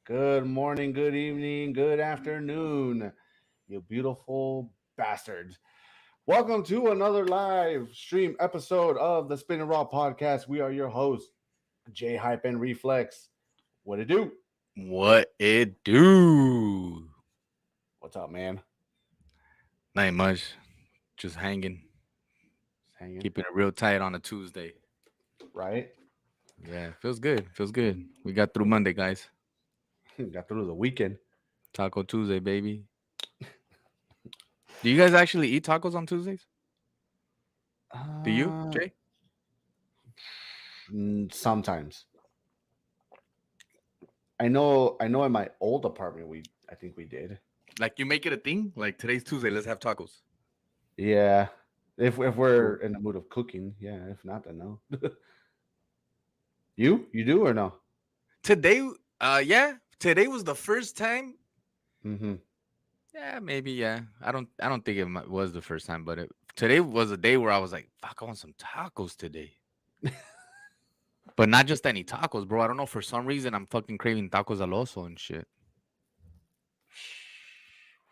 Good morning, good evening, good afternoon, you beautiful bastards. Welcome to another live stream episode of the Spittin Raw Podcast. We are your hosts, J Hype and Reflex. What it do? What it do? What's up, man? Not much. Just hanging. Just hanging, Keeping it real tight on a Tuesday. right? Yeah, feels good. Feels good. We got through Monday, guys. Got through the weekend. Taco Tuesday, baby. Do you guys actually eat tacos on Tuesdays? Do you, Uh, Jay? Sometimes. I know. In my old apartment, I think we did. Like you make it a thing? Like today's Tuesday, let's have tacos. Yeah, if we're Cool. in the mood of cooking, yeah. If not, then no. You do or no? Today, yeah. Today was the first time. Mm-hmm. Yeah, maybe, yeah. I don't think was the first time, but today was a day where I was like, fuck, I want some tacos today. But not just any tacos, bro. I don't know. For some reason, I'm fucking craving tacos al oso and shit.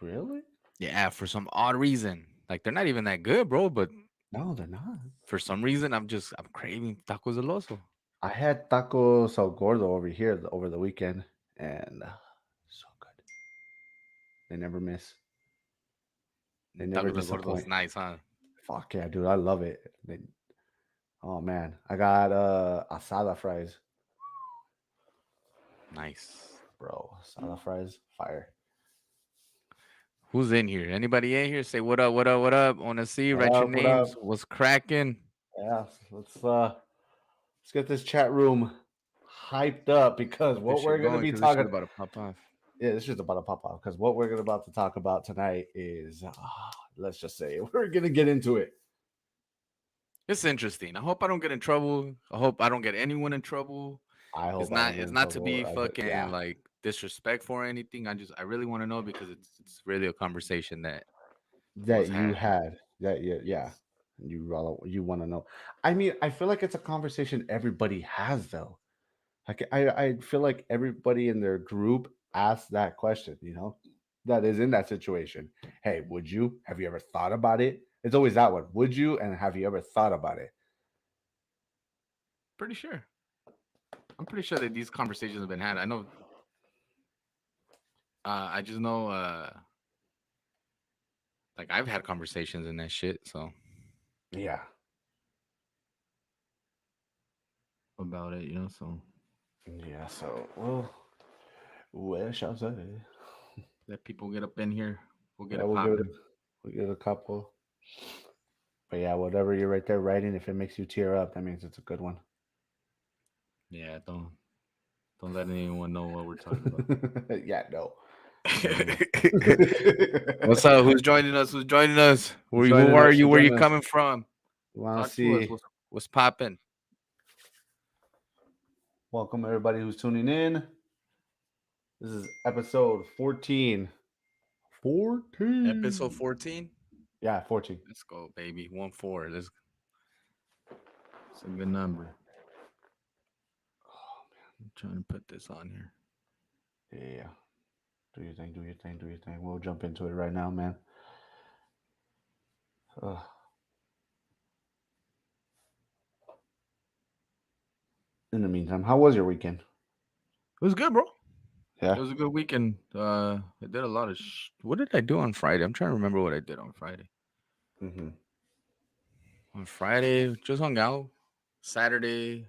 Really? Yeah, for some odd reason. Like they're not even that good, bro. But No, they're not. for some reason, I'm craving tacos al oso. I had tacos al gordo over here over the weekend, and so good. They never miss. They never Tacos al gordo is disappoint. nice, huh? Fuck yeah, dude! I love it. Oh man, I got asada fries, Nice. bro. Asada fries, fire. Who's in here? Anybody in here? Say what up, what up, what up. Want to see? What Write your up? What up? names. What's cracking? Yeah, let's get this chat room hyped up because Get this what we're shit gonna going be because this shit talking. about to pop off. Yeah, it's just about to pop off because what we're gonna about to talk about tonight is, let's just say, we're gonna get into it. It's interesting. I hope I don't get in trouble. I hope I don't get anyone in trouble. I It's hope I not don't get it's in not to trouble. be fucking Yeah, like disrespectful or anything. I really want to know because it's really a conversation that that was you had. had that, yeah, Yes. you want to know. I mean, I feel like it's a conversation everybody has though. Like I feel like everybody in their group asks that question. That is in that situation. Hey, would you? Have you ever thought about it? It's always that one. Would you? And have you ever thought about it? Pretty sure. I'm pretty sure that these conversations have been had. I know I just know like I've had conversations and that shit, so Yeah. about it, so Yeah, so well, shall I say? let people get up in here. We'll get Yeah, it popping. we'll give it a couple. But yeah, whatever you're right there writing, if it makes you tear up, that means it's a good one. Yeah, don't let anyone know what we're talking about. Yeah, no. No. What's up? Who's joining us? Who's joining us? Who Joining are us, you? Where you joining us. coming from? We want to Talk to us. see. What's popping? Welcome everybody who's tuning in. This is episode 14. Episode 14. 14. Yeah, 14. Let's go, baby. 1-4. It's a good number. I'm trying to put this on here. Yeah. Do your thing, do your thing, do your thing. We'll jump into it right now, man. Ugh. In the meantime, how was your weekend? It was good, bro. Yeah. It was a good weekend. I did a lot of. What did I do on Friday? I'm trying to remember what I did on Friday. Mm-hmm. On Friday, just hung out. Saturday,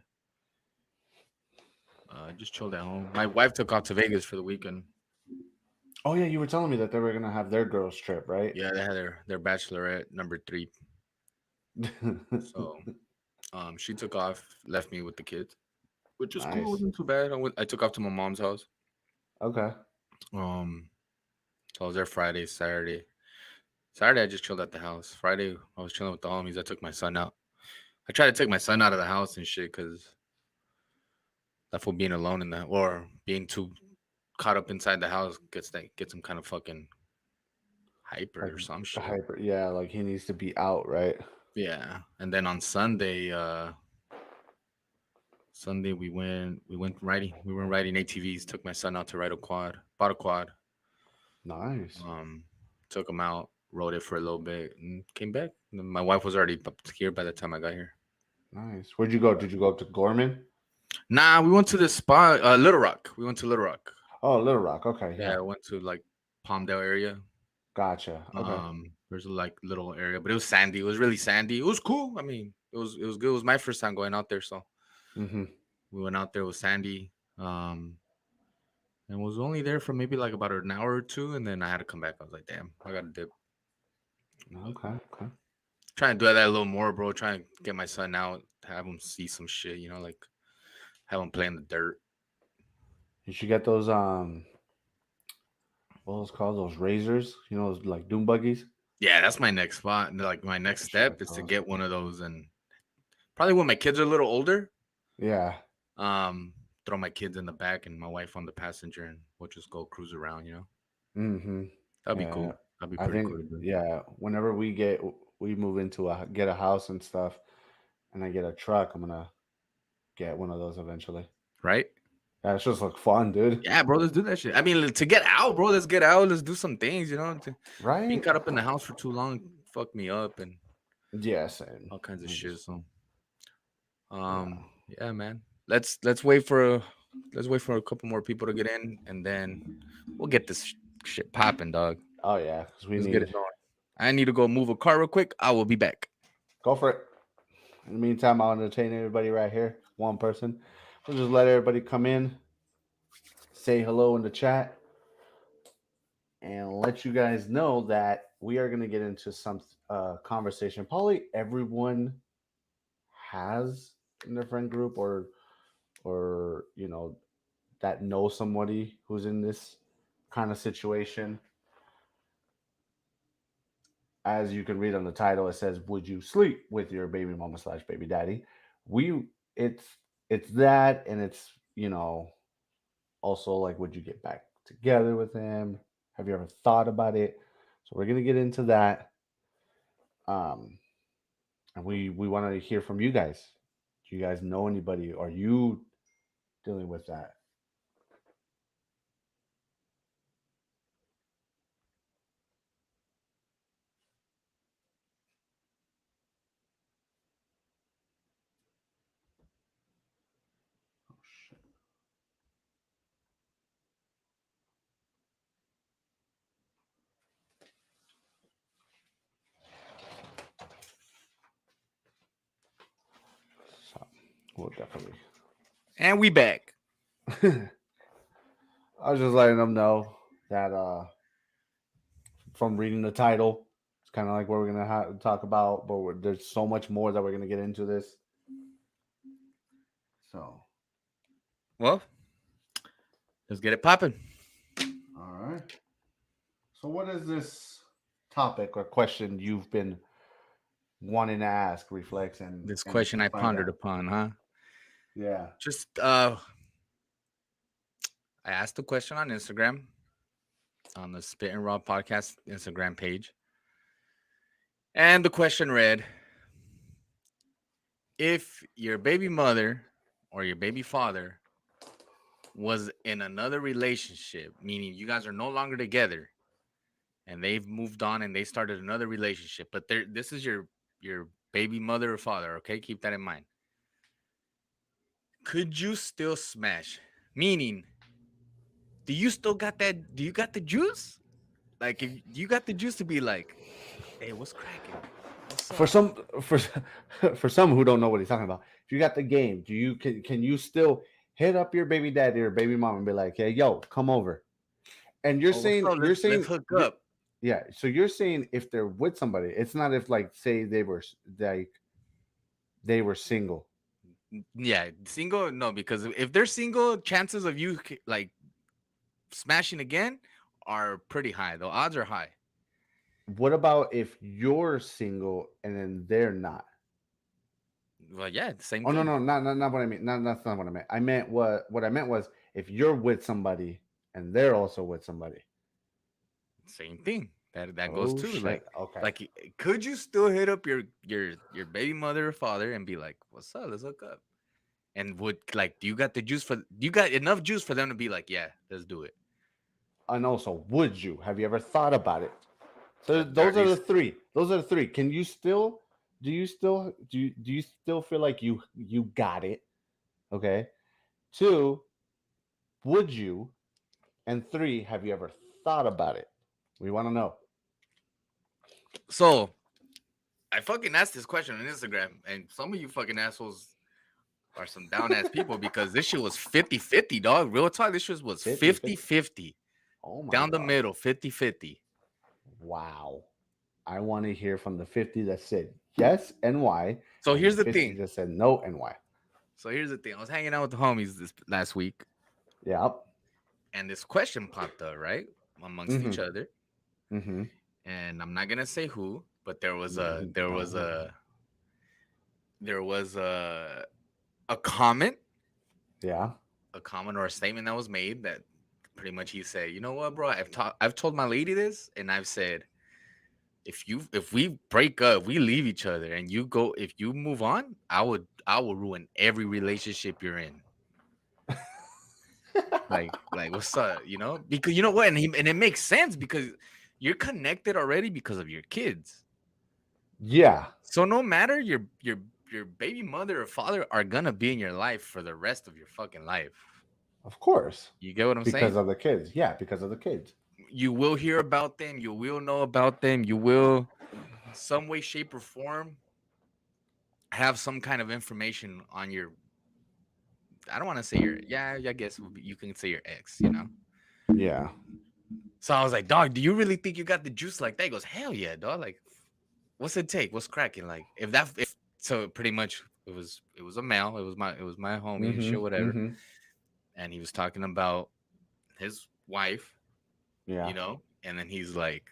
just chilled at home. My wife took off to Vegas for the weekend. Oh yeah, you were telling me that they were gonna have their girls trip, right? Yeah, they had their bachelorette number 3. So, she took off, left me with the kids, which was cool. It Nice. wasn't too bad. I took off to my mom's house. Okay. Um, so I was there Friday, Saturday. Saturday, I just chilled at the house. Friday, I was chilling with the homies. I took my son out. I tried to take my son out of the house and shit because that for being alone in the or being too caught up inside the house gets him kind of fucking hyper Like or some shit. hyper, yeah, like he needs to be out, right? Yeah. And then on Sunday, Sunday we went riding. We were riding ATVs. Took my son out to ride a quad. Bought a quad. Nice. Um, took him out, rode it for a little bit, and came back. And then my wife was already here by the time I got here. Nice. Where'd you go? Did you go up to Gorman? Nah, we went to this spot, Little Rock. We went to Little Rock. Oh, Little Rock. Okay, Yeah, yeah. I went to like Palmdale area. Gotcha. Okay. There's a like little area, but it was sandy. It was really sandy. It was cool. I mean, it was good. It was my first time going out there, so Mm-hmm. we went out there. It was sandy. And was only there for maybe like about an hour or two, and then I had to come back. I was like, damn, I gotta dip. Okay. Okay. Trying to do that a little more, bro. Trying to get my son out, have him see some shit, like have him play in the dirt. You should get those what was called those razors. Those like doom buggies. Yeah, that's my next spot. And like my next You should step get is to those. get one of those, and probably when my kids are a little older, Yeah. um, throw my kids in the back and my wife on the passenger, and we'll just go cruise around. Mm-hmm. That'd be Yeah. cool. That'd be I pretty think cool to do. yeah. Whenever we move into get a house and stuff, and I get a truck, I'm gonna get one of those eventually. Right? Yeah, it's just look fun, dude. Yeah, bro, let's do that shit. I mean, to get out, bro, let's get out. Let's do some things. Being Right? caught up in the house for too long fucked me up and Yeah, same. all kinds of I shit. just So, yeah. yeah, man. Let's wait for a couple more people to get in, and then we'll get this shit popping, dog. Oh yeah, because we Let's get need it going. I need to go move a car real quick. I will be back. go for it. In the meantime, I'll entertain everybody right here. One person. We'll just let everybody come in, say hello in the chat, and let you guys know that we are going to get into some conversation. Probably everyone has in their friend group or that knows somebody who's in this kind of situation. As you can read on the title, it says, "Would you sleep with your baby mama slash baby daddy?" We it's it's that, and it's also like, would you get back together with him? Have you ever thought about it? So we're gonna get into that, um, and we want to hear from you guys. Do you guys know anybody? Are you dealing with that? Oh shit! So we'll definitely. And we back. I was just letting them know that from reading the title. It's kind of like what we're gonna talk about, but there's so much more that we're gonna get into this. So, Well, let's get it popping. all right. So, what is this topic or question you've been wanting to ask, Reflex, and This and question to I find pondered out? upon, huh? Yeah. Just I asked a question on Instagram on the Spittin Raw Podcast Instagram page. And the question read, if your baby mother or your baby father was in another relationship, meaning you guys are no longer together and they've moved on and they started another relationship, but this is your baby mother or father, okay? Keep that in mind. Could you still smash? Meaning, do you got the juice? Like if you got the juice to be like, hey, what's cracking? What's For up? some, for for some who don't know what he's talking about, if you got the game, can you still hit up your baby daddy or baby mom and be like, "Hey, yo, come over"? And Oh, what's up? Let's hook you're, up. yeah. So you're saying if they're with somebody, it's not if like say they were single. Yeah, single, no, because if they're single, chances of you like smashing again are pretty high. The odds are high. What about if you're single and then they're not? Well, yeah, same Oh no, thing. no, not what I mean. Not That's not what I meant. What I meant was if you're with somebody and they're also with somebody. Same thing. That goes Oh too. shit. Okay. Could you still hit up your baby mother or father and be like, "What's up? Let's hook up." And would like, do you got enough juice for them to be like, yeah, let's do it? And also, would you? Have you ever thought about it? So Or those at are the least three. Those are the three. Can you still? Do you still feel like you got it? Okay. Two, would you? And three, have you ever thought about it? We want to know. so. I fucking asked this question on Instagram, and some of you fucking assholes are some down ass people because this shit was 50-50, dog. Real talk, this shit was 50-50. 50-50. Oh my Down the god. middle, 50-50. Wow. I want to hear from the 50 that said yes and why, So and here's the the 50 thing. that said no and why. So here's the thing. I was hanging out with the homies this last week, Yeah. and this question popped up, right? Amongst Mm-hmm. each other. Mm-hmm. And I'm not gonna say who, but there was a Mm-hmm. there was Oh. there was a comment, Yeah. a comment or a statement that was made that pretty much he said, you know what, bro? I've told my lady this, and I've said, if we break up, we leave each other, and if you move on, I will ruin every relationship you're in. Like what's up, because you know what, and it makes sense because you're connected already because of your kids. Yeah. So no matter your baby mother or father are gonna be in your life for the rest of your fucking life. Of course. You get what I'm Because saying? of the kids. Yeah, because of the kids. You will hear about them, you will know about them, you will some way, shape, or form have some kind of information on your, I don't want to say your, yeah, I guess you can say your ex. Yeah. So I was like, dog, do you really think you got the juice like that? He goes, hell yeah, dog. Like, what's it take? What's cracking? Like, if so, pretty much it was a male. It was my homie and Mm-hmm. shit, whatever. Mm-hmm. And he was talking about his wife, Yeah. and then he's like,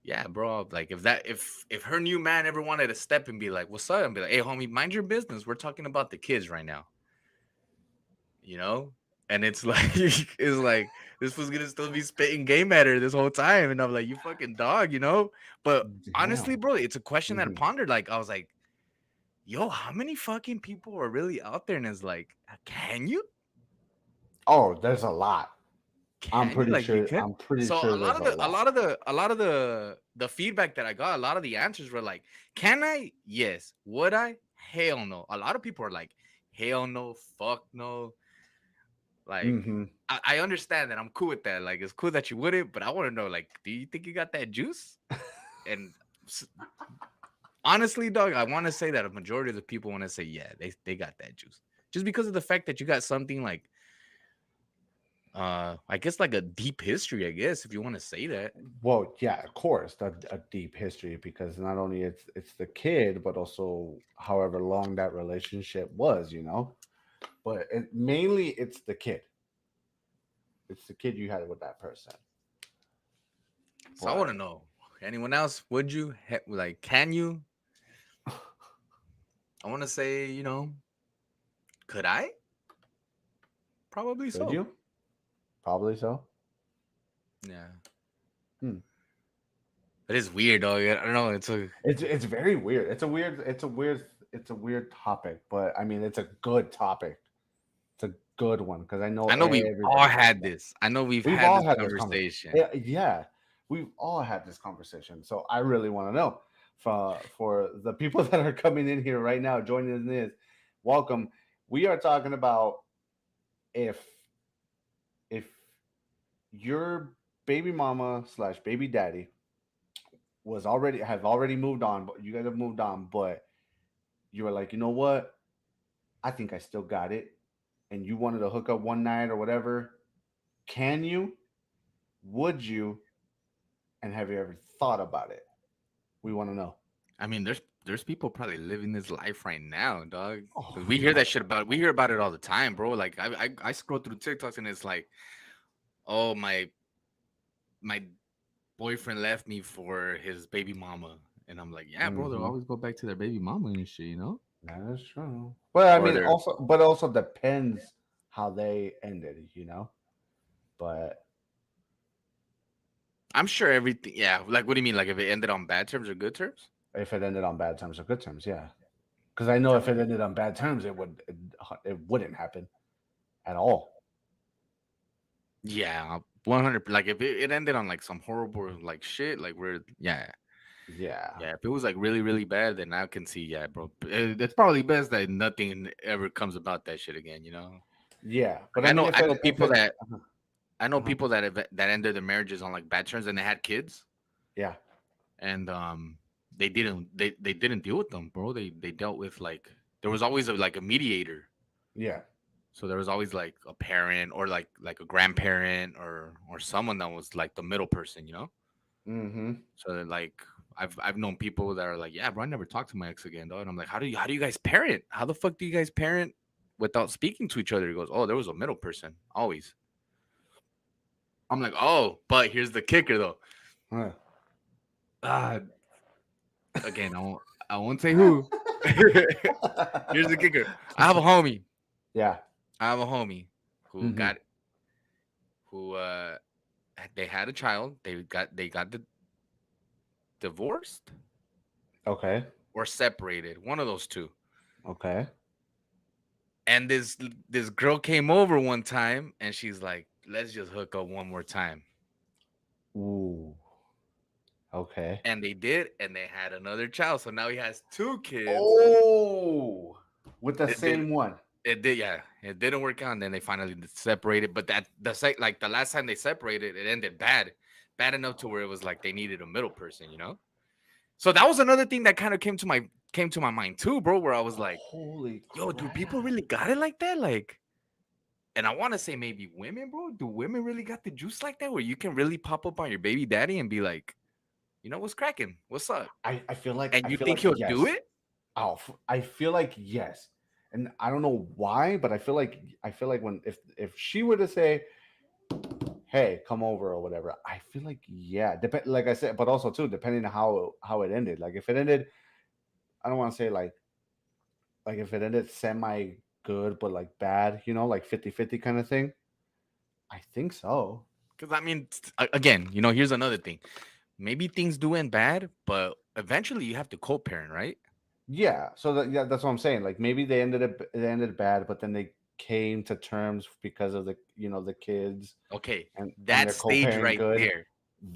yeah, bro. Like, if her new man ever wanted to step and be like, what's up? And be like, hey, homie, mind your business. We're talking about the kids right now. you know? And it's like it's like this was gonna still be spitting game at her this whole time. And I'm like, you fucking dog. But honestly, Damn. bro, it's a question that I Mm-hmm. pondered. Like, I was like, yo, how many fucking people are really out there? And it's like, can you? Oh, there's a lot. I'm Can you? pretty Like you sure. can. I'm pretty So sure a lot there's of a the a lot. lot of the a lot of the feedback that I got, a lot of the answers were like, can I? Yes. Would I? Hell no. A lot of people are like, hell no, fuck no. Like, Mm-hmm. I understand that. I'm cool with that. Like, it's cool that you wouldn't, but I want to know, like, do you think you got that juice? And s- honestly, dog, I want to say that a majority of the people want to say, yeah, they got that juice. Just because of the fact that you got something like, I guess like a deep history, I guess, if you want to say that. Well, yeah, of course, a deep history because not only it's the kid, but also however long that relationship was. But mainly it's the kid. It's the kid you had with that person. So I want to But know, anyone else, would you, like, can you? I want to say, could I? Probably could so. you? Probably so. Yeah. Hmm. It is weird, dog. I don't know. It's very weird. It's a weird topic, but I mean it's a good topic. It's a good one because I know I know we've all everybody has had that. this. I know we've We've had all this had this conversation. conversation. Yeah, we've all had this conversation. So I really want to know for the people that are coming in here right now, joining us in this, welcome. We are talking about if if your baby mama slash baby daddy have already moved on, but you guys have moved on, but you were like, you know what? I think I still got it, and you wanted to hook up one night or whatever. Can you? Would you? And have you ever thought about it? We want to know. I mean, there's people probably living this life right now, dog. Oh, Because we hear that shit we hear about it all the time, bro. Like I scroll through TikToks and it's like, oh, my boyfriend left me for his baby mama. And I'm like, yeah, bro, they'll mm-hmm. always go back to their baby mama and shit. That is true. But I Or mean, they're also depends how they ended. But I'm sure everything, yeah. Like, what do you mean? Like, if it ended on bad terms or good terms? if it ended on bad terms or good terms, yeah. Because I know if it telling you. ended on bad terms, it wouldn't happen at all. Yeah, 100. Like if it ended on like some horrible like shit, like we're yeah. Yeah, Yeah, if it was like really, really bad, then I can see, yeah, bro. It's probably best that nothing ever comes about that shit again, you know? yeah. But Like I mean, I know if people it, that uh-huh. that ended their marriages on like bad terms and they had kids Yeah, and they didn't deal with them, bro. They dealt with like there was always a mediator. yeah. So there was always like a parent or like a grandparent or someone that was like the middle person, you know? Mm-hmm. So that, like I've known people that are like, yeah, bro, I never talked to my ex again, though. And I'm like, how do you guys parent? How the fuck do you guys parent without speaking to each other? He goes, oh, there was a middle person always. I'm like, oh, but here's the kicker though. Huh. Uh, again, I won't say who. Here's the kicker. I have a homie. Yeah. I have a homie who Mm-hmm. got who they had a child. They got divorced Okay. or separated. One of those two. Okay. And this girl came over one time and she's like, let's just hook up one more time. Ooh. Okay. And they did, and they had another child. So now he has two kids. Oh, with the It did same one. it did, yeah. It didn't work out, and then they finally separated. But that like the last time they separated, it ended bad. Bad enough to where it was like they needed a middle person, you know? So that was another thing that kind of came to my mind too, bro, where I was like, Holy yo, do people crap. really got it like that? Like, and I want to say maybe women, bro. Do women really got the juice like that where you can really pop up on your baby daddy and be like, you know, what's cracking? What's up? I And you feel think like he'll do yes. it? Oh, I feel like yes. And I don't know why, but I feel like when if she were to say, "Hey, come over" or whatever, I feel like yeah, depend like I said, but also too depending on how it ended. Like if it ended, I don't want to say like if it ended semi good but like bad, like 50-50 kind of thing. I think so. Because I mean, again, you know, here's another thing. Maybe things do end bad, but eventually you have to co-parent, right? Yeah, so yeah, that's what I'm saying. Like maybe they ended bad, but then they came to terms because of the kids Okay, and that they're stage co-parent right good. there,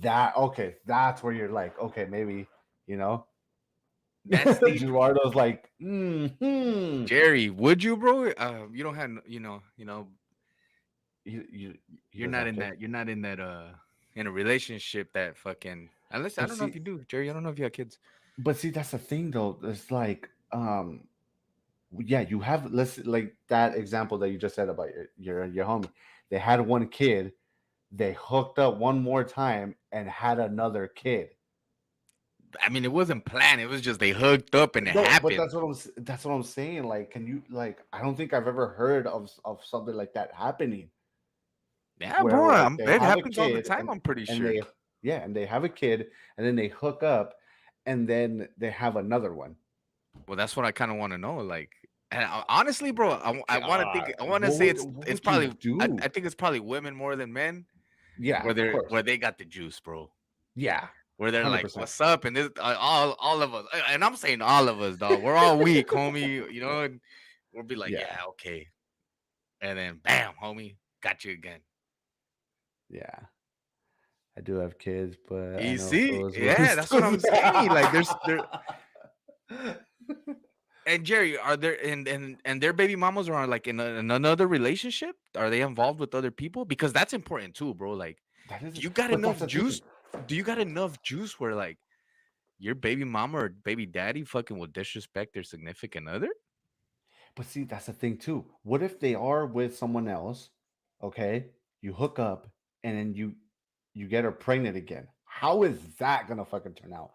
That okay, that's where you're like, okay, maybe, you know. that stage, Gerardo's like, hmm. Jerry, would you, bro? You don't have, He doesn't have kids. you're not in that, in a relationship that fucking, unless I But don't know if see, you do, Jerry. I don't know if you have kids. that's the thing though. It's like, yeah, you have let's like that example that you just said about your homie. They had one kid, they hooked up one more time and had another kid. I mean, it wasn't planned. It was just they hooked up and it No, but happened. that's what I'm saying. Like, can you like? I don't think I've ever heard of something like that happening, Yeah, where bro. like they It have a happens all the kid time. I'm pretty and sure. they yeah, and they have a kid and then they hook up and then they have another one. Well, that's what I kind of want to know. Like, and honestly, bro, I want to think. God, I want to say what it's would you probably. do? I think it's probably women more than men Yeah, of where course. they got the juice, bro. Yeah, Where they're like, 100%. "What's up?" And this all of us, and I'm saying all of us, dog. We're all weak, homie. You know, and we'll be like, Yeah, "Yeah, okay," and then bam, homie, got you again. yeah. I do have kids, but I You know see, fools will yeah, that's what still. I'm saying. Like, there's there. And Jerry, are there and their baby mamas are like in another relationship? Are they involved with other people? Because that's important too, bro. Like, That is, do you got but that's enough the thing. juice? Do you got enough juice where like your baby mama or baby daddy fucking will disrespect their significant other? But see, that's the thing too. What if they are with someone else? Okay, you hook up and then you get her pregnant again. How is that gonna fucking turn out?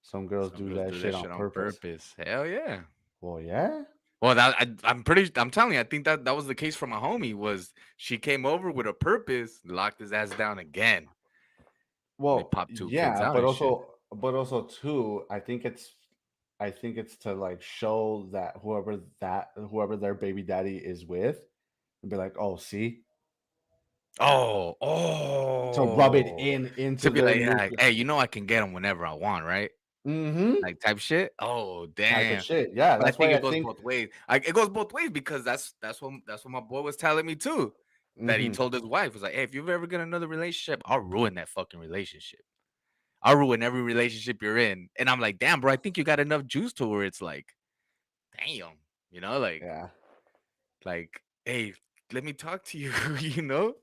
Some girls Some do girls that do that shit on shit on purpose. purpose. Hell yeah. Well, yeah. Well, I'm telling you, I think that was the case for my homie. Was she came over with a purpose, locked his ass down again. They Well, popped two kids yeah, out and shit. but also too, I think it's to like show that whoever their baby daddy is with and be like, "Oh, see? to rub it Oh. in To into be the like, new yeah, hey, you know I can get them whenever I want, right? mm-hmm, Like type shit. Oh type of damn. shit. Yeah, But I that's think why I it goes think both ways. Like it goes both ways because that's what my boy was telling me too. That he mm-hmm, told his wife was like, hey, if you ever get another relationship, I'll ruin that fucking relationship. I'll ruin every relationship you're in. And I'm like, damn, bro, I think you got enough juice to where it's like, damn, you know, yeah, hey, let me talk to you, you know?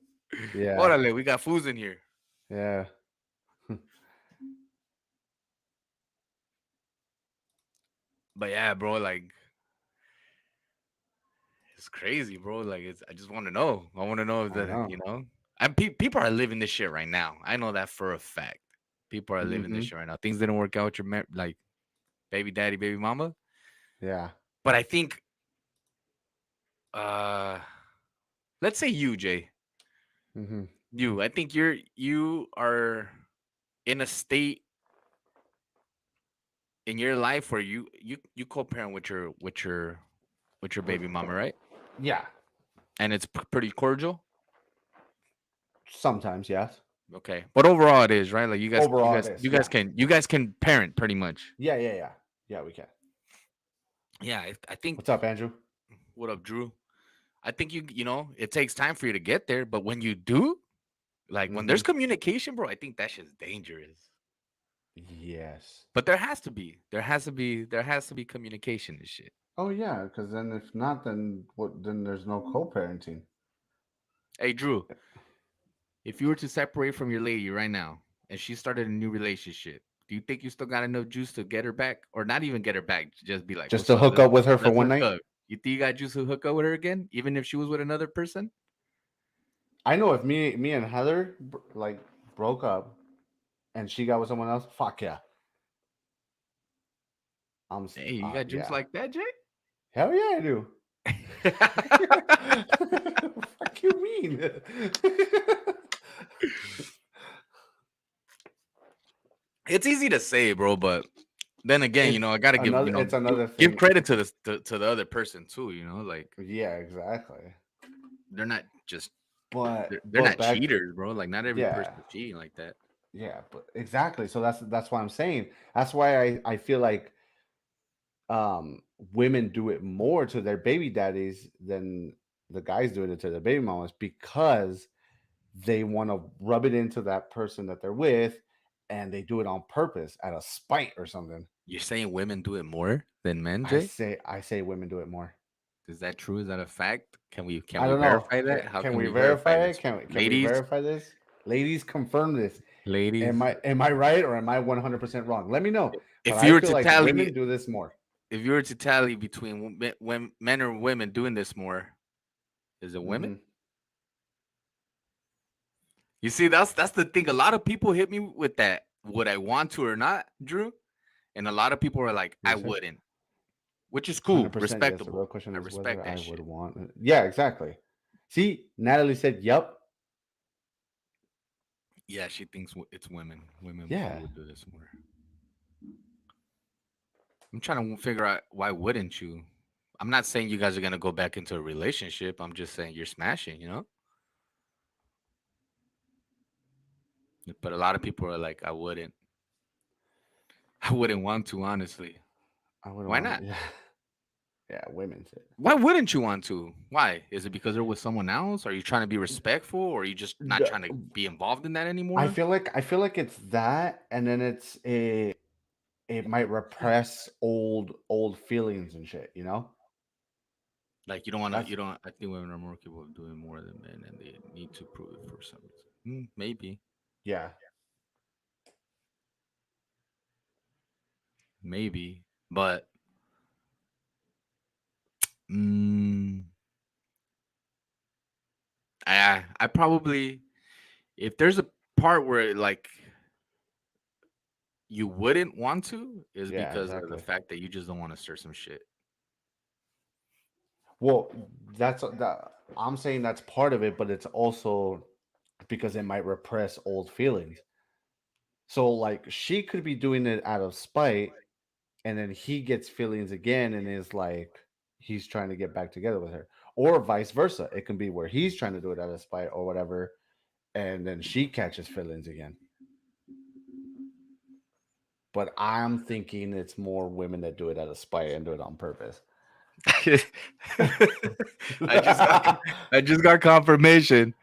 yeah, Orale, we got foods in here. yeah. But yeah, bro, like it's crazy, bro. Like it's I just want to know. I want to know if I the, know. and people are living this shit right now. I know that for a fact. People are living this Mm-hmm. shit right now. Things didn't work out with your like baby daddy, baby mama. Yeah. But I think uh let's say you, Jay. Mm-hmm. I think you are in a state in your life where you co-parent with your With baby mama, right? yeah. And it's pretty cordial. Sometimes, yes. Okay, but overall it is right. Like you guys, you Overall, it guys, is. you guys Yeah. can you guys can parent pretty much. Yeah. Yeah. Yeah. Yeah. We can. Yeah, I think. What's up, Andrew? What up, Drew? I think it takes time for you to get there, but when you do, like when Mm-hmm. there's communication, bro, I think that shit's dangerous. Yes. But there has to be communication and shit. Oh yeah, because then if not, then what? Then there's no co-parenting. Hey, Drew, if you were to separate from your lady right now and she started a new relationship, do you think you still got enough juice to get her back, or not even get her back? Just be like, Just "What's to up? hook up with her for Let's one hook night. up." You think you got juice to hook up with her again, even if she was with another person? I know if me and Heather like broke up and she got with someone else, fuck yeah. Hey, you got juice Yeah. like that, Jay? Hell yeah, I do. Fuck you mean? It's easy to say, bro, but then again, It's I gotta give another. It's another give thing. credit to to the other person too. Like Yeah, exactly. they're not just they're But not back. cheaters, bro. Like not every person Yeah, is cheating like that. yeah, but exactly. So that's what I'm saying. That's why I feel like women do it more to their baby daddies than the guys doing it to their baby mamas because they want to rub it into that person that they're with and they do it on purpose out of spite or something. You're saying women do it more than men, I Jay? say I say women do it more. Is that true? Is that a fact? Can I we don't know. verify that? How Can can we we verify verify it? this? Can we Ladies, verify this? Ladies, confirm this. ladies, Am I right or am I 100% wrong? Let me know. But if I you were feel to like tally women do this more. if you were to tally between when men or women doing this more, is it women? Hmm. You see, that's the thing. A lot of people hit me with that. Would I want to or not, Drew? And a lot of people are like, What do I you say? wouldn't, which is cool, 100% yes. The real respectable. question I is whether respect that I would shit. want it. Yeah, exactly. See, Natalie said, "Yep." Yeah, she thinks it's women, women who Yeah. would do this more. I'm trying to figure out why wouldn't you? I'm not saying you guys are gonna go back into a relationship. I'm just saying you're smashing. But a lot of people are like, I wouldn't. I wouldn't want to, honestly. I wouldn't Why want not? to. Yeah. Yeah, women said. Why wouldn't you want to? Why? Is it because they're with someone else? Are you trying to be respectful, or are you just not The- trying to be involved in that anymore? I feel like it's that, and then it might repress old feelings and shit. You know. Like you don't want to. That's You don't. I think women are more capable of doing more than men, and they need to prove it for some reason. Maybe, yeah. maybe, but mm, I probably if there's a part where like you wouldn't want to is Yeah. because of the Exactly. fact that you just don't want to stir some shit. Well, that's that. I'm saying that's part of it, but it's also because it might repress old feelings. So like she could be doing it out of spite, and then he gets feelings again and is like he's trying to get back together with her. Or vice versa. It can be where he's trying to do it out of spite or whatever. and then she catches feelings again. But I'm thinking it's more women that do it out of spite and do it on purpose. I just got I just got confirmation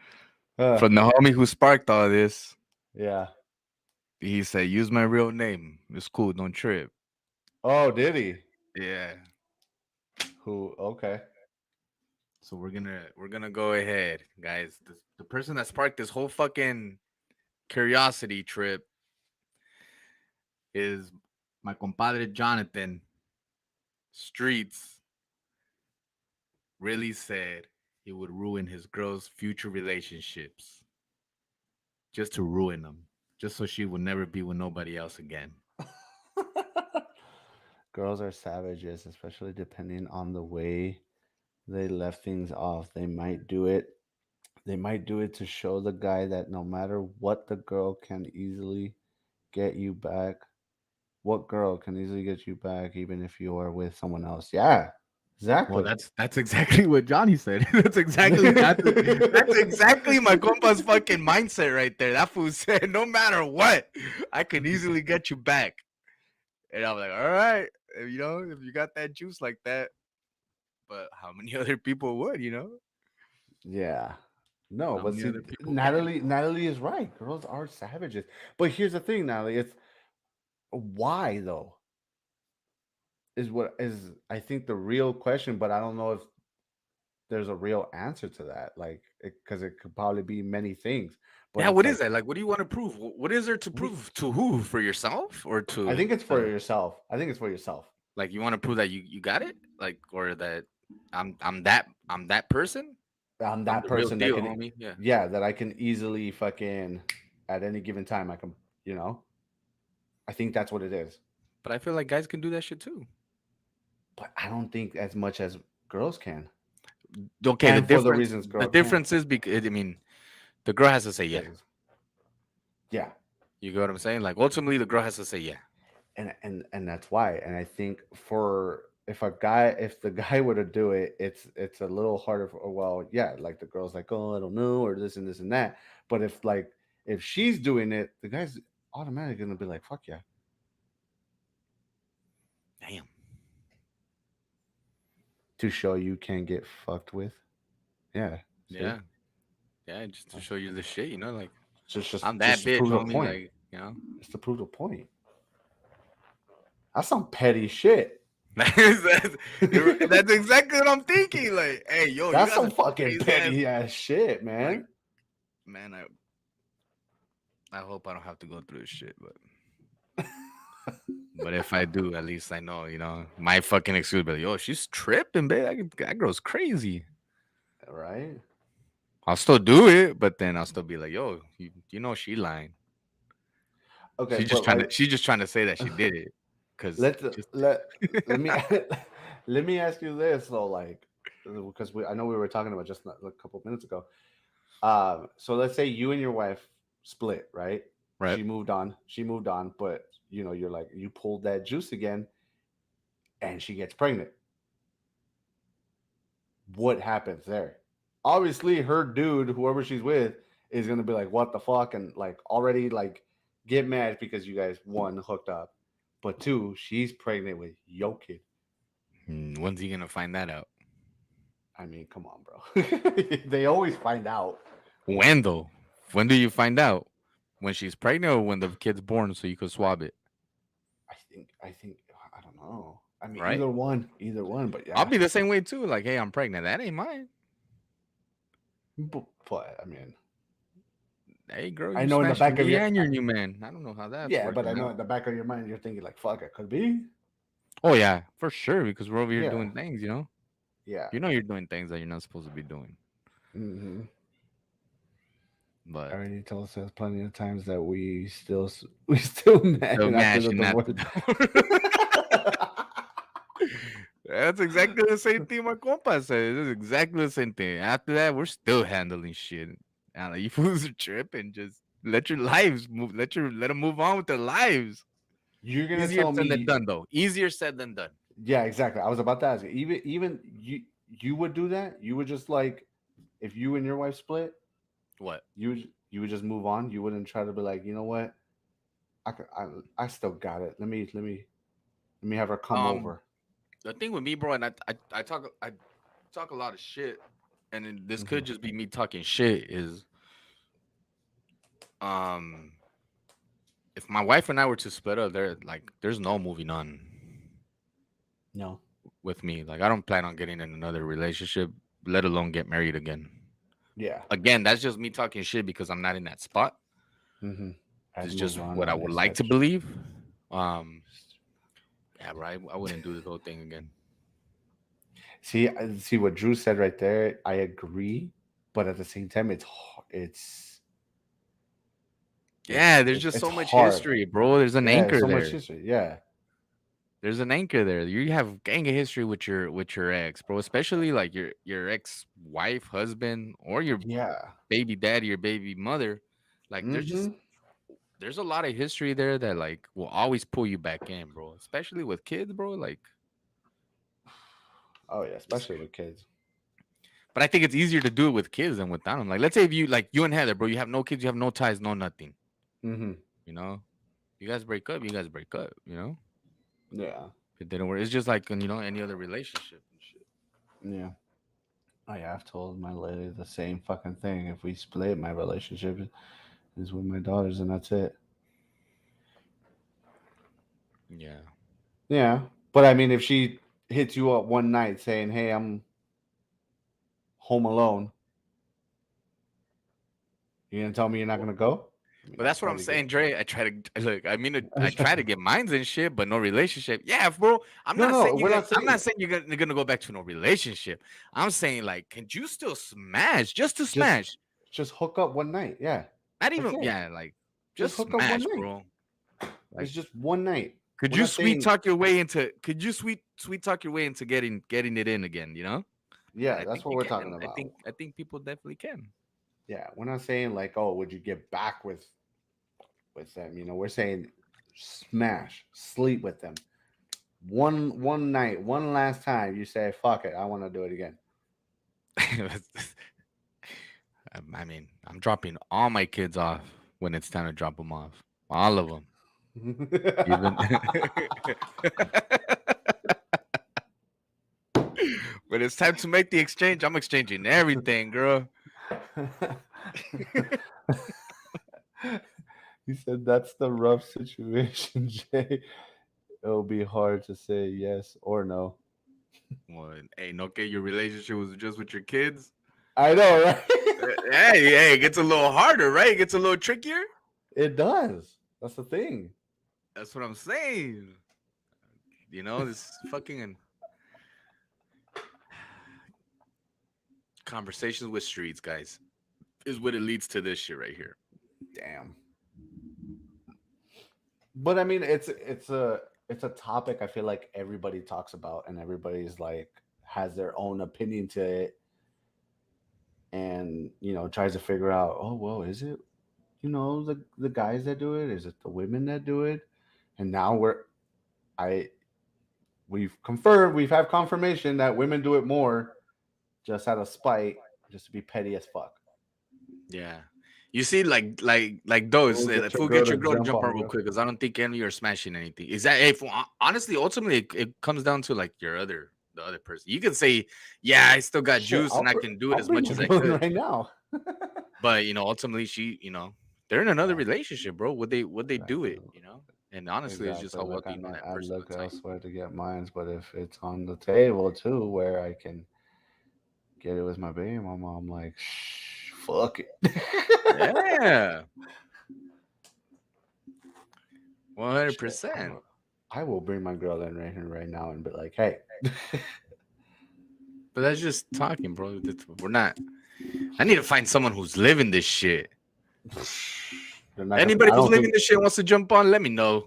Uh, from the homie who sparked all this. yeah. He said, "Use my real name. It's cool. Don't trip." Oh, did he? Yeah. Who? Okay. So we're gonna go ahead, guys. The person that sparked this whole fucking curiosity trip is my compadre Jonathan. Streets really said he would ruin his girl's future relationships just to ruin them, just so she would never be with nobody else again. Girls are savages, especially depending on the way they left things off. They might do it. They might do it to show the guy that no matter what, the girl can easily get you back. What girl can easily get you back, even if you are with someone else? Yeah, Well, exactly. that's exactly what Johnny said. That's exactly my compa's fucking mindset right there. That fool said, no matter what, I can easily get you back. And I'm like, all right, if you got that juice like that, but how many other people would? Yeah. No, How but many see, other people can? Natalie is right. Girls are savages. But here's the thing, Natalie. It's why though is what is I think the real question. But I don't know if there's a real answer to that. Like, because it could probably be many things. But Yeah, it's what is like that? Like, what do you want to prove? What is there to we. prove to who? For yourself or I to think it's for yourself. I think it's for yourself. like you want to prove that you got it? Like, or that I'm that person? I'm I'm that the real person that deal, can, homie. Yeah. yeah, that I can easily fucking at any given time. I can, you know. I think that's what it is. But I feel like guys can do that shit too. But I don't think as much as girls can, Okay, the and for the difference reasons the girl can. difference is because I mean the girl has to say yeah. Because yeah, You get what I'm saying? Like ultimately the girl has to say yeah. and that's why. And I think for if the guy were to do it, it's a little harder. For, well, yeah, like the girl's like, oh, I don't know, or this and that. But if she's doing it, the guy's automatically gonna be like, fuck yeah, Damn. to show you can get fucked with. Yeah, see, Yeah. Yeah, just to show you the shit, like just just I'm that just to bitch, prove a homie. point. Like. Just to prove a point. That's some petty shit. That's, that's exactly what I'm thinking. Like, hey, yo, you That's got some some fucking crazy ass. petty ass shit, Like, man. man, I hope I don't have to go through this shit, but if I do, at least I know, my fucking excuse be like, yo, she's tripping, babe. That girl's crazy. Right? I'll still do it, but then I'll still be like, yo, you know she lying. Okay, She's just but trying to like she's just trying to say that she did it. Cause let's just let let me let me ask you this though, like because I know we were talking about just a couple minutes ago. So let's say you and your wife split, right? right. She moved on, but you're like you pulled that juice again, and she gets pregnant. What happens there? Obviously, her dude, whoever she's with, is gonna be like, "What the fuck?" and like already like get mad because you guys one hooked up, but two, she's pregnant with your kid. When's he gonna find that out? I mean, come on, bro. They always find out. When though? When do you find out? When she's pregnant or when the kid's born so you could swab it? I think I don't know. I mean, Right? either one. But I'll yeah, be the same way too. Like, hey, I'm pregnant. That ain't mine. but I mean, Hey girl, I you know in the smashing back of me your and your new man. I don't know how that's yeah, but I working know out. in the back of your mind you're thinking like, "Fuck, it could be." Oh yeah, for sure. Because we're over here Yeah, doing things. yeah. You know you're doing things that you're not supposed to be doing. Hmm. I But already told us plenty of times that we still mad still after the mashing at divorce. the door. That's exactly the same thing my compa said. It's exactly the same thing. After that, we're still handling shit. And like, you fools are tripping. Just let your lives move. Let them move on with their lives. You're gonna Easier tell said than me, done, though. Easier said than done. yeah, exactly. I was about to ask you, even you would do that. You would just like if you and your wife split, What? you would. You would just move on. You wouldn't try to be like, you know what? I still got it. Let me have her come Um, over. the thing with me, bro, and I talk a lot of shit, and then this Hmm. could just be me talking shit. Is um, if my wife and I were to split up, there's no moving on No. with me. Like I don't plan on getting in another relationship, let alone get married again. Yeah. Again, that's just me talking shit because I'm not in that spot. Hmm. I'd It's move just on what I on would his like type to shit. believe. Um, yeah, bro, I wouldn't do this whole thing again. See what Drew said right there. I agree, but at the same time, Yeah, there's just it's so much hard. history, bro. There's an Yeah, anchor so much there. history. Yeah, There's an anchor there. You have gang of history with your ex, bro. Especially like your ex wife, husband, or your yeah. baby daddy or baby mother. Like Hmm. there's a lot of history there that like will always pull you back in, bro. Especially with kids, bro. Like, Oh yeah, especially with kids. but I think it's easier to do it with kids than without them. Like, let's say if you like you and Heather, bro, you have no kids, you have no ties, no nothing. Hmm. You know, you guys break up, you guys break up. You know, Yeah, it didn't work. It's just like any other relationship and shit. yeah. Oh yeah, I've told my lady the same fucking thing. If we split, my relationship is with my daughters, and that's it. Yeah. Yeah, but I mean, if she hits you up one night saying, "Hey, I'm home alone," you gonna tell me you're not gonna go? I mean, But I'll that's what try I'm to get. saying, Dre. I try to look. I mean, I try to get mines and shit, but no relationship. Yeah, bro. I'm No, not no, saying we're not I'm not saying saying you're gonna go back to no relationship. I'm saying like, can you still smash just to just smash? just hook up one night. Yeah, Not that's even it. yeah, like Just just hook up one smash, night. bro. Like, It's just one night. could We're you not sweet saying. talk your way into? Could you sweet talk your way into getting it in again? You know? And Yeah, I that's think what you we're talking can. about. I think people definitely can. Yeah, we're not saying like, oh, would you get back with them? We're saying smash, sleep with them. One night, one last time. You say, fuck it, I want to do it again. I mean, I'm dropping all my kids off when it's time to drop them off. All of them. Even when it's time to make the exchange, I'm exchanging everything, girl. He said that's the rough situation, Jay. It'll be hard to say yes or no. Well, hey, no, okay, your relationship was just with your kids. I know, right? Hey, it gets a little harder, right? It gets a little trickier. It does. That's the thing. That's what I'm saying. This fucking conversations with streets, guys, is what it leads to this shit right here. Damn. But I mean, it's a topic I feel like everybody talks about, and everybody's like has their own opinion to it, and tries to figure out, oh well, is it the guys that do it? Is it the women that do it? And now I we've had confirmation that women do it more, just out of spite, just to be petty as fuck. Yeah. You see, like those, We'll get your fool, girl get to your girl to jump jump on on real you. quick because I don't think any of you are smashing anything. Is that if honestly, ultimately, it comes down to like the other person. You can say, yeah, I still got Shit, juice and I can do it I'll as bring much my as I girl in could, right now. but ultimately, they're in another Yeah, relationship, bro. Would they do exactly. it? And honestly, it's just Exactly. how well Like do you know that I person look at the time. elsewhere to get mines, but if it's on the table too, where I can get it with my baby mama, I'm like, shh, fuck it. Yeah, one hundred Shit, percent. I will bring my girl in right here, right now, and be like, hey, But that's just talking, bro. We're not. I need to find someone who's living this shit. they're not gonna. Anybody I who's don't living think. this shit wants to jump on, let me know.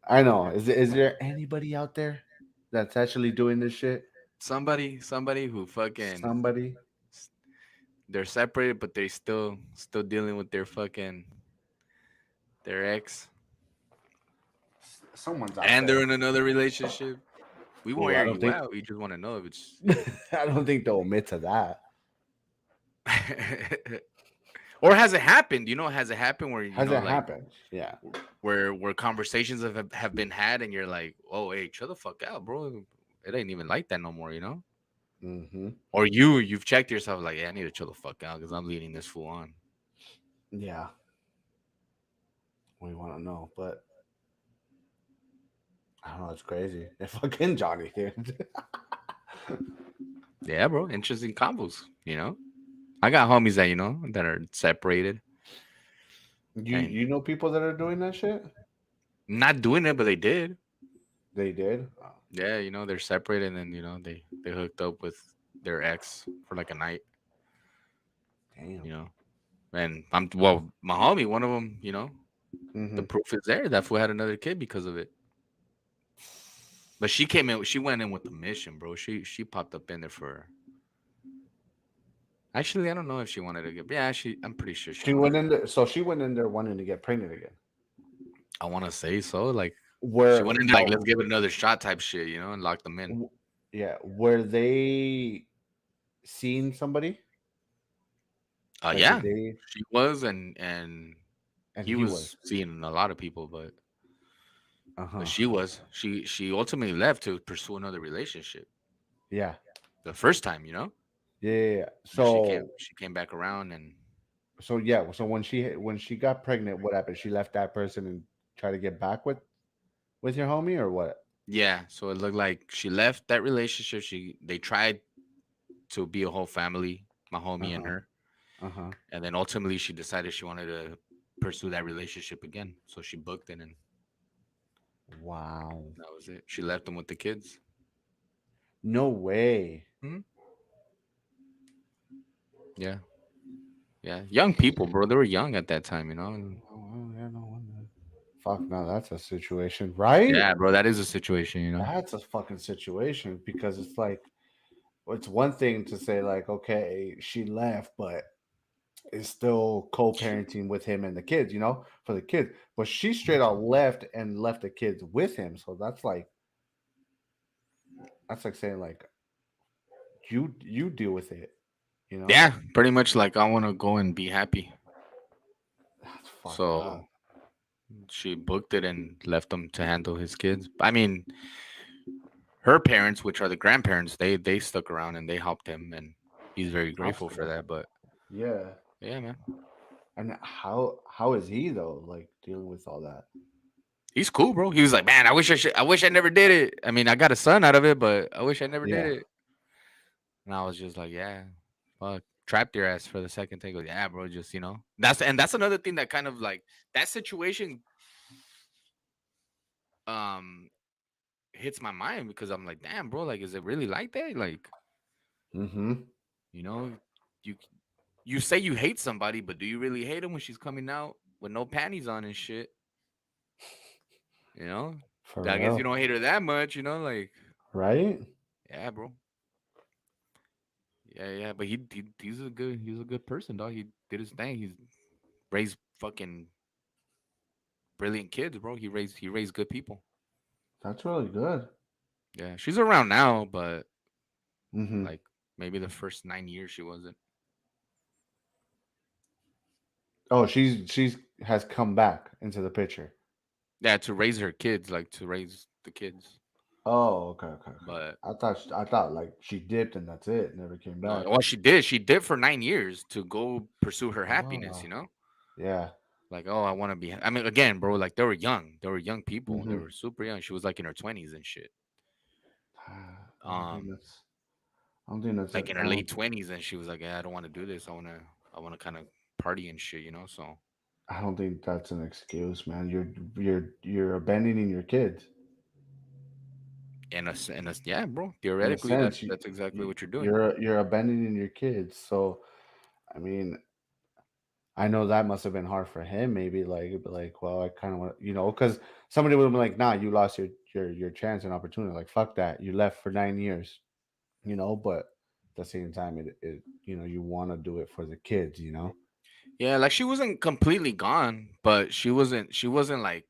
I know. Is there anybody out there that's actually doing this shit? Somebody who fucking Somebody. they're separated, but they still dealing with their ex, Someone's out and they're there. in another relationship. We won't Well, air you out. We just want to know if it's I don't think they'll admit to that. Or has it happened? Has it happened where Has it happened? Yeah. where conversations have been had and you're like, oh, hey, chill the fuck out, bro. It ain't even like that no more, Mm-hmm. Or you've checked yourself like, yeah, I need to chill the fuck out because I'm leading this fool on. Yeah. We want to know, but I don't know. It's crazy. It's fucking Johnny, dude. Yeah, bro. Interesting combos. I got homies that that are separated and You know people that are doing that shit? not doing it, but they did. They did. Oh, Yeah, they're separated and then they hooked up with their ex for like a night. damn. You know, and my homie, one of them. The Mm-hmm. proof is there. That fool had another kid because of it. But she came in. She went in with the mission, bro. She popped up in there for. Actually, I don't know if she wanted to get. Yeah, I'm pretty sure she She wanted went to. in there. So she went in there wanting to get pregnant again. I want to say so. Like she Where, went in there like, but let's give it another shot type shit, and lock them in. yeah, were they seeing somebody? Like, did Yeah, they? she was, and And he he was. was seeing a lot of people, Uh but huh. she ultimately left to pursue another relationship. Yeah. The first time, Yeah, yeah, yeah. and she came So she came back around and yeah. So when she got pregnant, what happened? She left that person and tried to get back with your homie, or what? yeah, so it looked like she left that relationship. They tried to be a whole family, my Uh homie and huh. her, Uh huh. and then ultimately she decided she wanted to pursue that relationship again. So she booked it, and Wow. that was it. She left them with the kids. No way. Mhm. Yeah, yeah, young people, bro. They were young at that time, and Oh, well, yeah, no wonder. Fuck, no, that's a situation, right? yeah, bro, that is a situation. That's a fucking situation because it's like it's one thing to say like, okay, she left, but is still co-parenting with him and the kids, for the kids. But she straight out left and left the kids with him. So that's like saying like you deal with it. Yeah, pretty much like I want to go and be happy. That's fucked So up. she booked it and left them to handle his kids. I mean, her parents, which are the grandparents, they stuck around and they helped him, and he's very That's grateful for good. that. But Yeah. yeah, man, And how is he though, like dealing with all that? he's cool, bro. He was like, man, I wish I never did it. I mean, I got a son out of it, but I wish I never did Yeah. it. And I was just like, yeah, fuck, trapped your ass for the second thing. Goes, yeah, bro, just that's another thing that kind of like that situation um hits my mind because I'm like, damn, bro, like, is it really like that? Like, Mm-hmm. you know, you you say you hate somebody, but do you really hate them when she's coming out with no panties on and shit? You know, For I guess you real. don't hate her that much. Like, Right? yeah, bro, yeah, yeah. But he's a good person, dog. He did his thing. He's raised fucking brilliant kids, bro. He raised good people. That's really good. Yeah, she's around now, but Mm-hmm. like maybe the first 9 years she wasn't. Oh, she's has come back into the picture. Yeah, to raise her kids, like to raise the kids. Oh, okay, okay, okay. But I thought like she dipped and that's it, never came no, back. well, she did. She did for 9 years to go pursue her happiness. Oh, yeah. Like, oh, I want to be. I mean, again, bro, like they were young. They were young people. They Mm-hmm. were super young. She was like in her 20s and shit. I don't think Um, that's. I don't think that's. like in I her don't. late 20s, and she was like, yeah, I don't want to do this. I wanna kind of party and shit. So I don't think that's an excuse, man. You're abandoning your kids yeah, bro. in a Theoretically, sense. that's exactly what you're doing. You're abandoning your kids. So I mean, I know that must have been hard for him. Maybe like, well, I kind of want, because somebody would have been like, nah, you lost your chance and opportunity. Like, fuck that. You left for 9 years. But at the same time, it you want to do it for the kids. Yeah, like she wasn't completely gone, but she wasn't like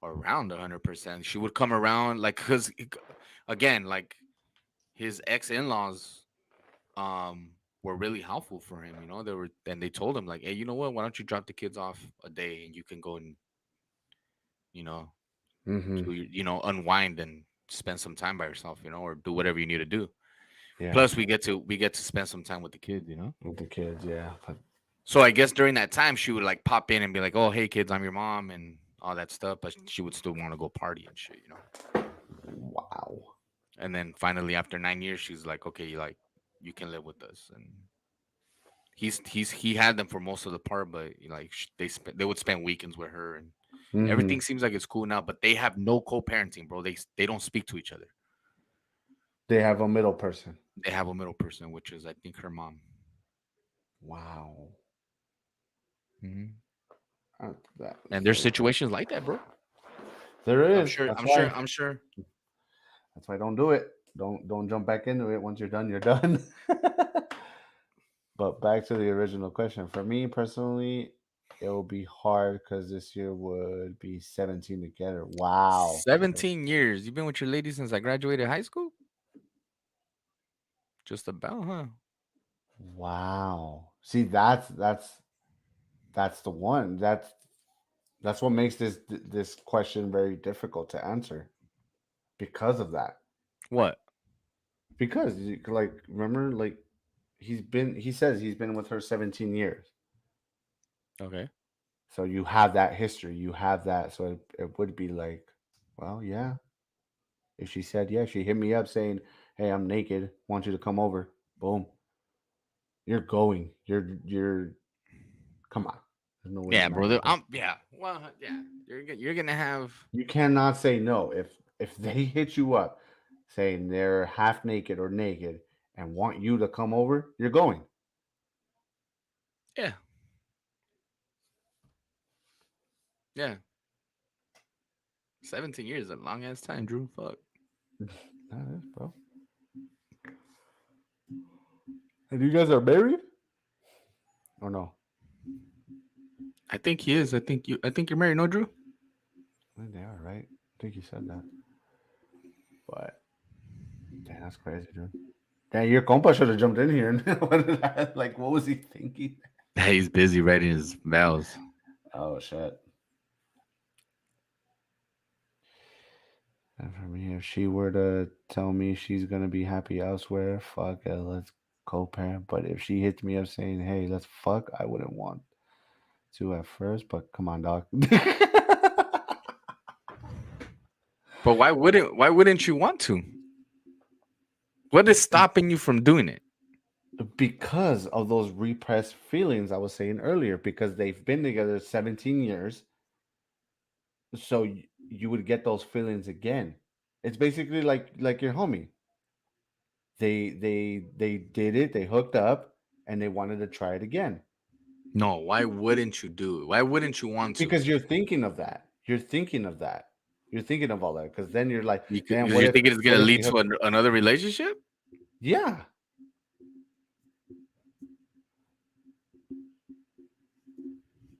around 100%. She would come around like because again, like his ex in laws, um, were really helpful for him. You know, they were, and they told him like, hey, you know what? Why don't you drop the kids off a day and you can go and, you know, Mm-hmm. unwind and spend some time by yourself, or do whatever you need to do. Yeah. Plus, we get to spend some time with the kids. With the kids, yeah. But So I guess during that time, she would like pop in and be like, "Oh, hey kids, I'm your mom," and all that stuff. But she would still want to go party and shit. wow. And then finally, after 9 years, she's like, "Okay, like you can live with us." And he had them for most of the part, but like they would spend weekends with her, and Mm-hmm. everything seems like it's cool now. But they have no co-parenting, bro. They don't speak to each other. They have a middle person. They have a middle person, which is I think her mom. Wow. Hmm. And there's So situations like that, bro. there I'm is. sure. I'm sure. I'm sure. That's why don't do it. Don't jump back into it. Once you're done, you're done. But back to the original question. For me personally, it will be hard because this year would be 17 together. Wow. 17 years. You've been with your lady since I graduated high school? Just about, huh? Wow. See, that's the one. That's what makes this question very difficult to answer because of that. What? Because like remember like he says he's been with her 17 years. Okay. So you have that history, you have that. So it would be like, well, yeah. If she said, yeah, she hit me up saying, hey, I'm naked, want you to come over. Boom. You're going. You're come on. There's no way Yeah, you're not brother. gonna. Yeah. Well, yeah. You're gonna have. You cannot say no. If they hit you up saying they're half naked or naked and want you to come over, you're going. Yeah. Yeah. 17 years is a long ass time, Drew. Fuck. That is, bro. And you guys are married? Or no? I think he is. I think you're married, no, Drew? I think they are, right? I think you said that. But damn, that's crazy, dude. Damn, your compa should have jumped in here. And like, what was he thinking? He's busy writing his vows. Oh shit. And for me, if she were to tell me she's gonna be happy elsewhere, fuck it, let's co-parent. But if she hits me up saying, "Hey, let's fuck," I wouldn't want to at first. But come on, dog. But why wouldn't you want to? What is stopping you from doing it? Because of those repressed feelings I was saying earlier. Because they've been together 17 years, so you would get those feelings again. It's basically like your homie. They did it. They hooked up, and they wanted to try it again. No, why wouldn't you do it? Why wouldn't you want to? Because you're thinking of that. You're thinking of that. You're thinking of all that. Because then you're like, damn, Because you're thinking it's gonna what if lead he to hooked? another relationship? Yeah.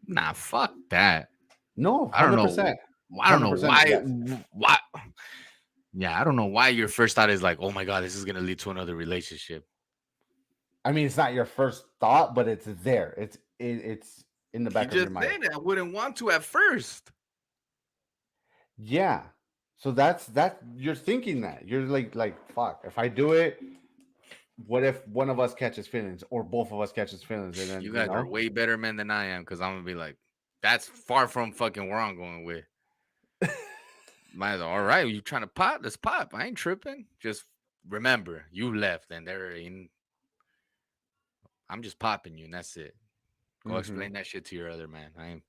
Nah, fuck that. No, I don't 100%. know. I don't know 100%. why. Yes. Why? Yeah, I don't know why your first thought is like, oh my god, this is gonna lead to another relationship. I mean, it's not your first thought, but it's there. It's in the He back of your just mind. said it. I wouldn't want to at first. Yeah. So that's you're thinking that. You're like fuck, if I do it, what if one of us catches feelings or both of us catches feelings and then, You guys are way better men than I am because I'm gonna be like, that's far from fucking where I'm going with. All right, you trying to pop? Let's pop. I ain't tripping. Just remember, you left and there ain't. I'm just popping you, and that's it. Go Mhm. explain that shit to your other man. I ain't.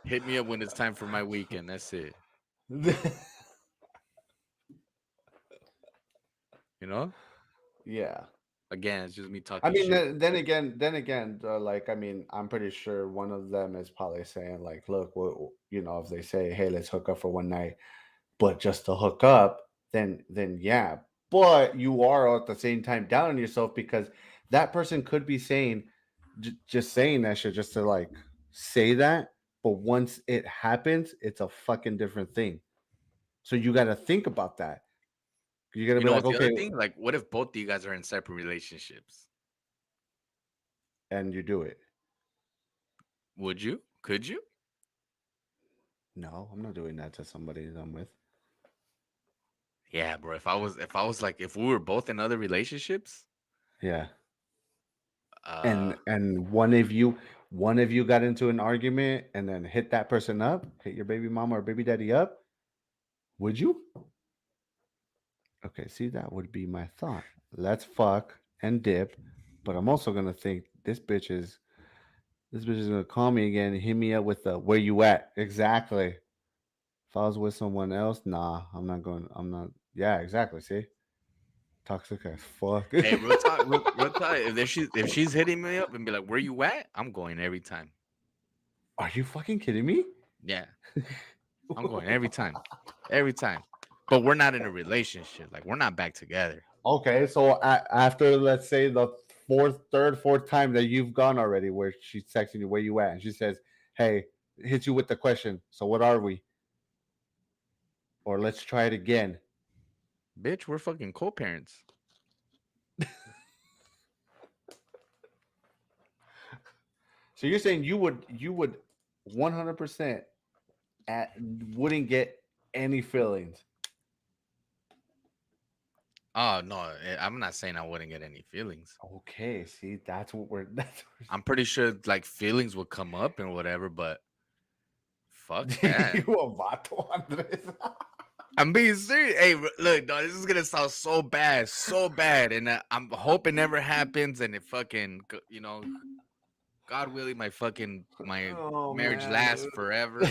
Hit me up when it's time for my weekend. That's it. You know. Yeah. Again, it's just me I talking mean, shit. then again, like I mean, I'm pretty sure one of them is probably saying like, look, if they say, hey, let's hook up for one night, but just to hook up, then yeah, but you are at the same time down on yourself because that person could be saying, just saying that shit just to like say that, but once it happens, it's a fucking different thing. So you got to think about that. You're gonna You be know like, what's the other okay, thing? Like, what if both of you guys are in separate relationships? and you do it. Would you? Could you? No, I'm not doing that to somebody that I'm with. Yeah, bro. If I was like, if we were both in other relationships, Yeah. uh, And one of you got into an argument and then hit that person up, hit your baby mama or baby daddy up, would you? Okay, see, that would be my thought. Let's fuck and dip, but I'm also gonna think this bitch is gonna call me again and hit me up with the where you at exactly. If I was with someone else, nah, I'm not going. I'm not. Yeah, exactly. See, toxic as fuck. hey, real talk, real talk. If she's hitting me up and be like, "Where you at?" I'm going every time. Are you fucking kidding me? Yeah, I'm going every time. But we're not in a relationship. Like we're not back together. Okay, so after let's say the fourth time that you've gone already, where she's texting you where you at, and she says, "Hey," hits you with the question. So what are we? Or let's try it again. Bitch, we're fucking co-parents. So you're saying you would 100% at wouldn't get any feelings. Oh no, I'm not saying I wouldn't get any feelings. Okay, see, that's what we're that's I'm pretty sure like feelings would come up and whatever, but fuck that. you a vato, Andres. I'm being serious. Hey, look, dog, this is gonna sound so bad, and I'm hoping never happens, and it fucking, God willing, my Oh marriage man, lasts dude. forever.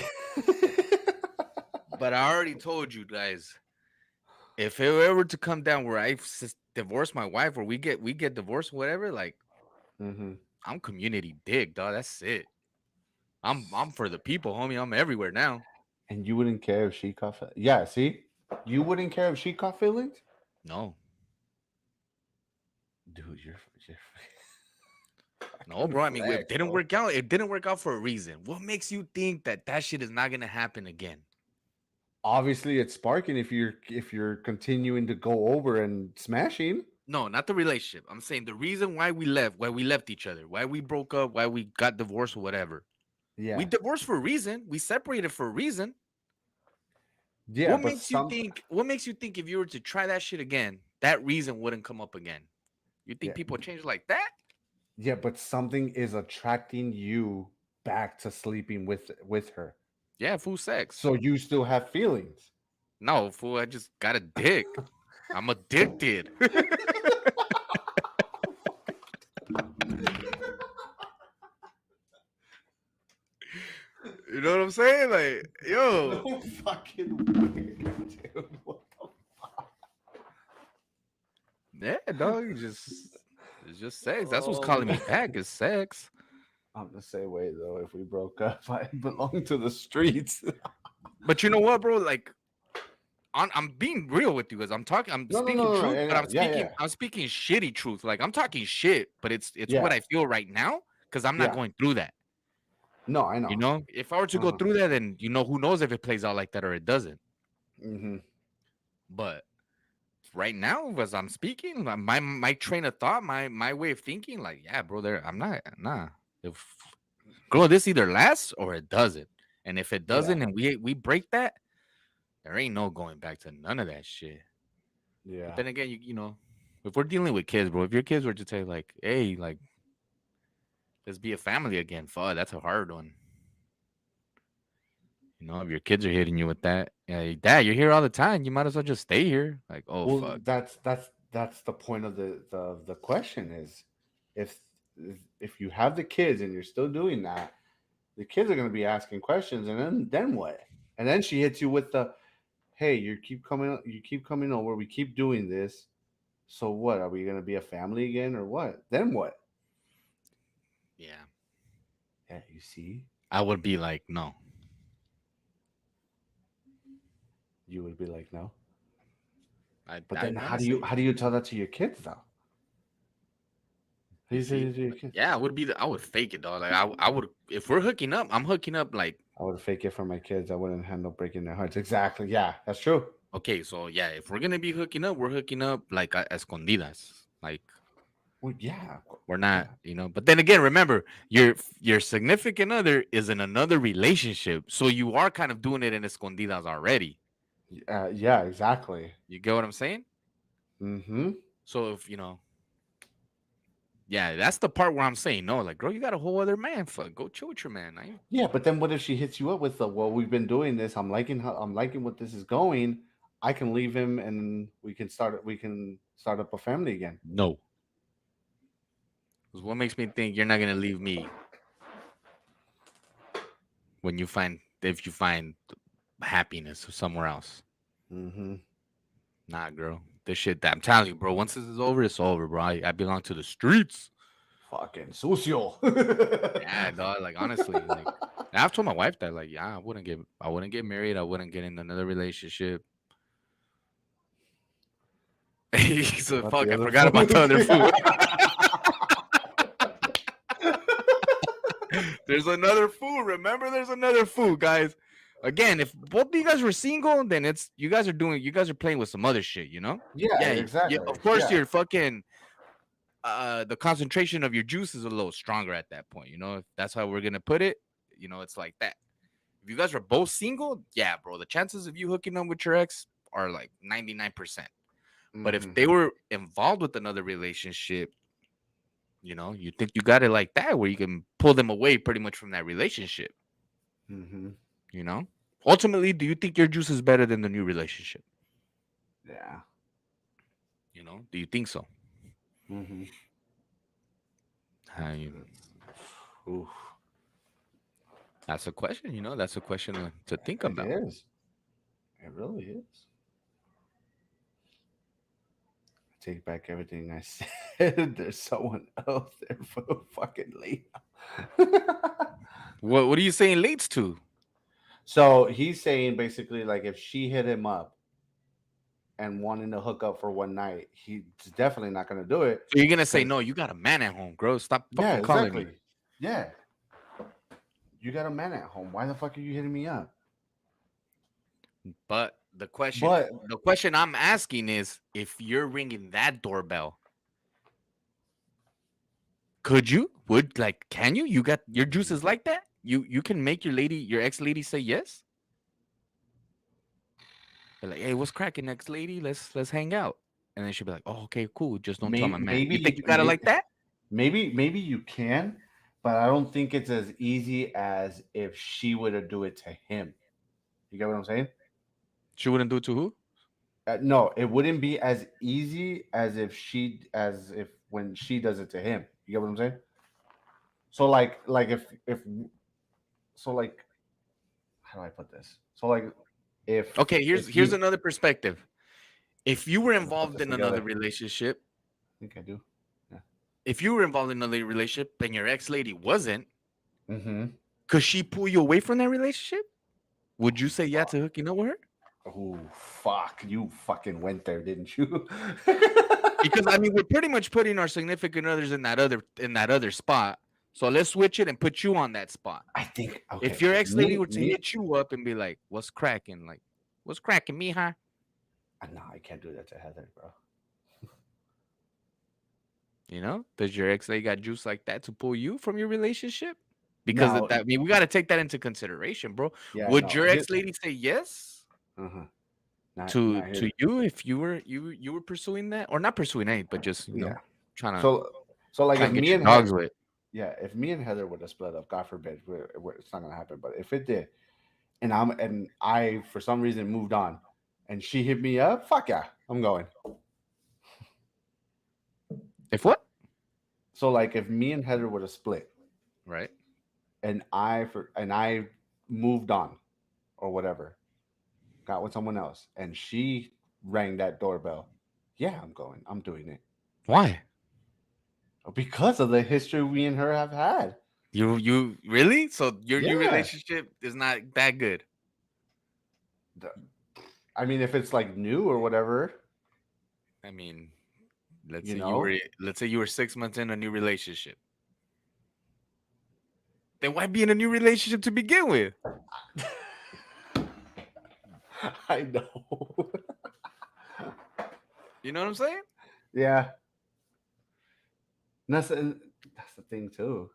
But I already told you guys, if it were to come down where divorce my wife, or we get divorced, whatever, like hmm I'm community dig, dog. That's it. I'm for the people, homie. I'm everywhere now. And you wouldn't care if she caught yeah, see? You wouldn't care if she caught feelings? No, Dude, you're no, fucking bro. I mean, it flex, didn't bro. work out. It didn't work out for a reason. What makes you think that that shit is not gonna happen again? Obviously, it's sparking if you're continuing to go over and smashing. No, not the relationship. I'm saying the reason why we left each other, why we broke up, why we got divorced, or whatever. We Yeah. divorced for a reason. We separated for a reason. Yeah, What but makes you some think? What makes you think if you were to try that shit again, that reason wouldn't come up again? You think yeah, people change like that? yeah, but something is attracting you back to sleeping with her. Yeah, fool sex. So you still have feelings. No, fool. I just got a dick. I'm addicted. You know what I'm saying? Like, yo, Fucking weird, dude. What the yeah, dog. It's just sex. That's what's Oh calling me man. back. Is sex. I'm the same way though. If we broke up, I belong to the streets. But you know what, bro? Like, I'm being real with you, guys. I'm talking. I'm No, no, speaking no, no. truth, but Yeah, I'm yeah, speaking. yeah, I'm speaking shitty truth. Like I'm talking shit, but it's what yeah, I feel right now because I'm not yeah. going through that. No, I You know. know, if I were to go Uh-huh. through that, then who knows if it plays out like that or it doesn't. hmm But right now, as I'm speaking, my train of thought, my way of thinking, like, yeah, bro, there, I'm not, nah. If girl, this either lasts or it doesn't, and if it Yeah, doesn't, and we break that, there ain't no going back to none of that shit. But yeah. then again, if we're dealing with kids, bro, if your kids were to say like, hey, like, let's be a family again, fuck, that's a hard one. If your kids are hitting you with that, yeah, dad, you're here all the time. You might as well just stay here. Like, oh Well, fuck. that's the point of the question is if if you have the kids and you're still doing that, the kids are going to be asking questions, and then what? And then she hits you with the, hey, you keep coming over, we keep doing this. So what? Are we going to be a family again or what? Then what? Yeah, Yeah, you see, I would be like, no. you would be like, no. But I then want how to do you say, how do you tell that to your kids though? How do you you say see, that to your kids? yeah, I would fake it, dog. Like I would, if we're hooking up, I'm hooking up like, I would fake it for my kids. I wouldn't handle breaking their hearts. Exactly. Yeah, that's true. Okay, so yeah, if we're gonna be hooking up, we're hooking up like escondidas. Like Well, yeah, we're not, yeah, But then again, remember, your significant other is in another relationship, so you are kind of doing it in escondidas already. yeah, exactly. You get what I'm saying? Mm-hmm. So if yeah, that's the part where I'm saying no. Like, girl, you got a whole other man. Fuck, go chill with your man. Yeah, but then what if she hits you up with the, well, we've been doing this. I'm liking what this is going. I can leave him and we can start up a family again. No. 'Cause what makes me think you're not gonna leave me when if you find happiness somewhere else? Mm-hmm. Nah, girl. This shit that I'm telling you, bro. Once this is over, it's over, bro. I belong to the streets. Fucking sucio. Yeah, dog. Like honestly, like I've told my wife that, like, yeah, I wouldn't get married. I wouldn't get in another relationship. So About the fuck, I other forgot about the other food. food. There's another food. Remember, there's another food, guys. Again, if both of you guys were single, then you guys are playing with some other shit, Yeah, Yeah, yeah. exactly. Of course, Yeah. you're fucking the concentration of your juice is a little stronger at that point. If that's how we're gonna put it, it's like that. If you guys are both single, yeah, bro, the chances of you hooking up with your ex are like 99%. But if they Mm-hmm. were involved with another relationship, you think you got it like that, where you can pull them away pretty much from that relationship. Mm-hmm. You know, ultimately, do you think your juice is better than the new relationship? Yeah. Do you think so? Mm-hmm. I, Oof. that's a question. That's a question to think It about. is. It really is. Take back everything I said. There's someone else there for fucking late. What are you saying leads to? So he's saying basically like if she hit him up and wanting to hook up for one night, he's definitely not gonna do it. So you're gonna say Cause no? You got a man at home, girl. Stop yeah, fucking calling me. exactly. Yeah. You got a man at home. Why the fuck are you hitting me up? But But the question I'm asking is, if you're ringing that doorbell, could you? Can you? You got your juices like that? You can make your ex lady say yes. Be like, hey, what's cracking, ex lady? Let's hang out. And then she'll be like, oh, okay, cool. Just don't tell my man. You think you got it like that? maybe you can, but I don't think it's as easy as if she were to do it to him. You get what I'm saying? She wouldn't do it to who? No, it wouldn't be as easy as if when she does it to him. You get what I'm saying? So like if so like how do I put this? So like Okay, if here's he another perspective. If you were Let me put involved this in another together. relationship, I think I do. Yeah. if you were involved in another relationship and your ex lady wasn't, Mm-hmm. could she pull you away from that relationship? Would you say yeah Fuck. to hooking up with her? Oh fuck! You fucking went there, didn't you? Because I mean, we're pretty much putting our significant others in that other spot. So let's switch it and put you on that spot. I think If okay. your ex lady Me were to me. hit you up and be like, "What's cracking?" Like, "What's cracking, mija?" No, I can't do that to Heather, bro. Does your ex lady got juice like that to pull you from your relationship? Because of No, that, I mean, we got to take that into consideration, bro. yeah, Would no. your ex lady say yes Uh-huh. to Not here. you if you were pursuing that, or not pursuing any, but just Yeah. trying to So so like if get me your and dogs with? yeah, if me and Heather would have split up, God forbid, it's not gonna happen. But if it did, and I for some reason moved on, and she hit me up, fuck yeah, I'm going. If what? So like if me and Heather would have split, Right. and I moved on or whatever, got with someone else, and she rang that doorbell, yeah, I'm going. I'm doing it Why? because of the history we and her have had. You really? So your new Yeah. relationship is not that good. The- I mean, if it's like new or whatever, I mean, you know, let's say you were 6 months in a new relationship. Then why be in a new relationship to begin with? I know. You know what I'm saying? Yeah, and that's the thing too.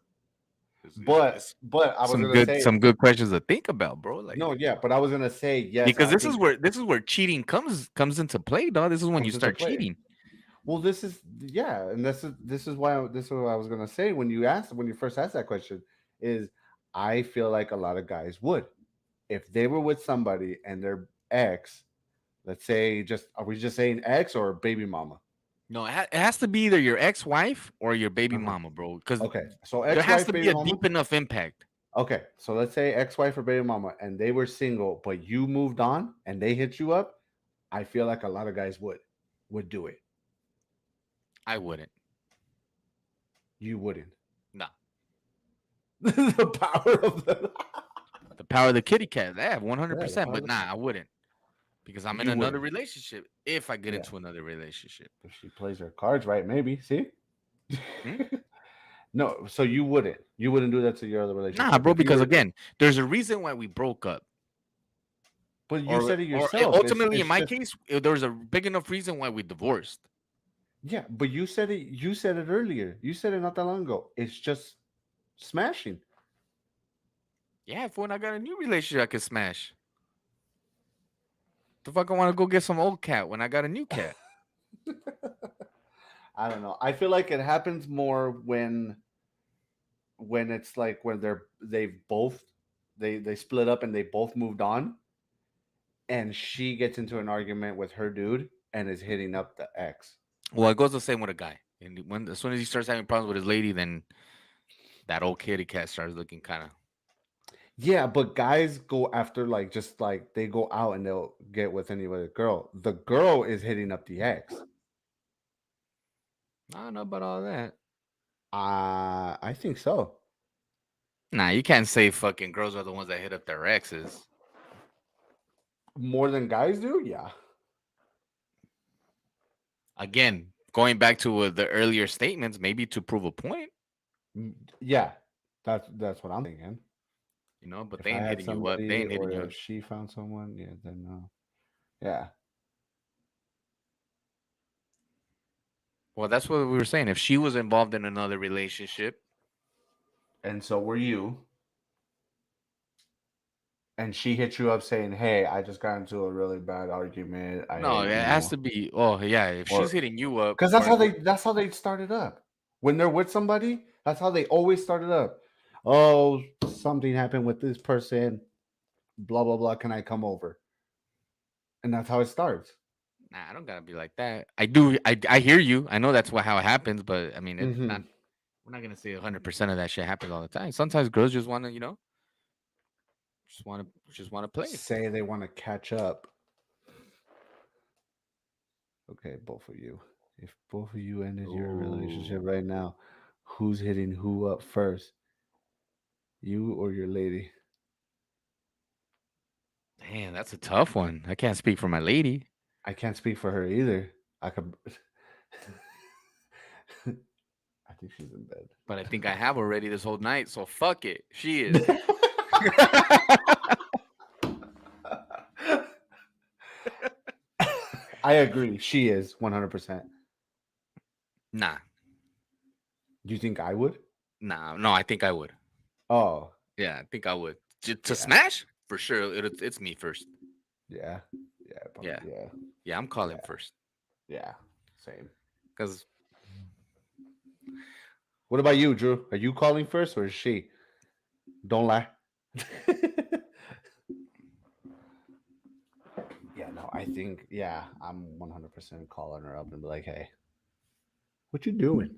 It's But I was some gonna good say some good questions to think about, bro. Like no, yeah, but I was gonna say yes. because I think this is where cheating comes into play, dog. This is when you comes into start play. cheating. Well, this is yeah, and this is what I was gonna say when you first asked that question is I feel like a lot of guys would if they were with somebody and their ex, let's say just are we just saying ex or baby mama? No, it has to be either your ex-wife or your baby Uh-huh. mama, bro. Because Okay, so there has ex-wife, to be baby a mama. deep enough impact. Okay, so let's say ex-wife or baby mama, and they were single, but you moved on and they hit you up. I feel like a lot of guys would do it. I wouldn't. You wouldn't. No. The power of the The power of the kitty cat. Yeah, yeah, the 100%. power But of nah, I wouldn't. Because I'm in you another wouldn't. relationship. If I get Yeah, into another relationship. if she plays her cards right, maybe. See. Hmm? No, so you wouldn't. You wouldn't do that to your other Nah, relationship bro, if you because were. again, there's a reason why we broke up. But you Or said it or yourself. ultimately in It's my just case, there's a big enough reason why we divorced. yeah. But you said it. You said it earlier. You said it not that long ago. It's just smashing. Yeah, if when I got a new relationship, I could smash. The fuck I want to go get some old cat when I got a new cat. I don't know. I feel like it happens more when it's like when they've both they split up and they both moved on, and she gets into an argument with her dude and is hitting up the ex. Well, it goes the same with a guy. And when as soon as he starts having problems with his lady, then that old kitty cat starts looking kind of. Yeah, but guys go after like just like they go out and they'll get with any other girl. The girl is hitting up the ex. I don't know about all that. I think so. Nah, you can't say fucking girls are the ones that hit up their exes. More than guys do. Yeah. Again, going back to the earlier statements, maybe to prove a point, Yeah. That's what I'm thinking. you know. But If they I ain't had hitting you up. They somebody ain't hitting or you up. if she found someone, yeah, then no. Yeah. Well, that's what we were saying. If she was involved in another relationship, And so were you. And she hit you up saying, "Hey, I just got into a really bad argument. no, I, it you has know, to be. Oh yeah, if she's or hitting you up, because or that's how they started up. When they're with somebody, that's how they always started up. Oh, something happened with this person. Blah blah blah. Can I come over? And that's how it starts. nah, I don't gotta be like that. I do. I hear you. I know that's how it happens, but I mean, it's not. Hmm. We're not gonna say 100% of that shit happens all the time. Sometimes girls just want to, just want to play. Say they want to catch up. Okay, both of you. If both of you ended your relationship Ooh, right now, who's hitting who up first? You or your lady? damn, that's a tough one. I can't speak for my lady, I can't speak for her either. I could. I think she's in but I think I have already this whole night. So fuck it. She is. bed. I agree. She is 100%. Nah, Do you think I would? nah, no. I think I would. Oh, Yeah, I think I would. To yeah, smash for sure. It's me first. yeah, yeah, Yeah, yeah, yeah. I'm calling yeah, first yeah. Same. because What about you, Drew? Are you calling first or is she? Don't lie. Yeah, no, I think, yeah, I'm 100% calling her up and be like, hey, what you doing?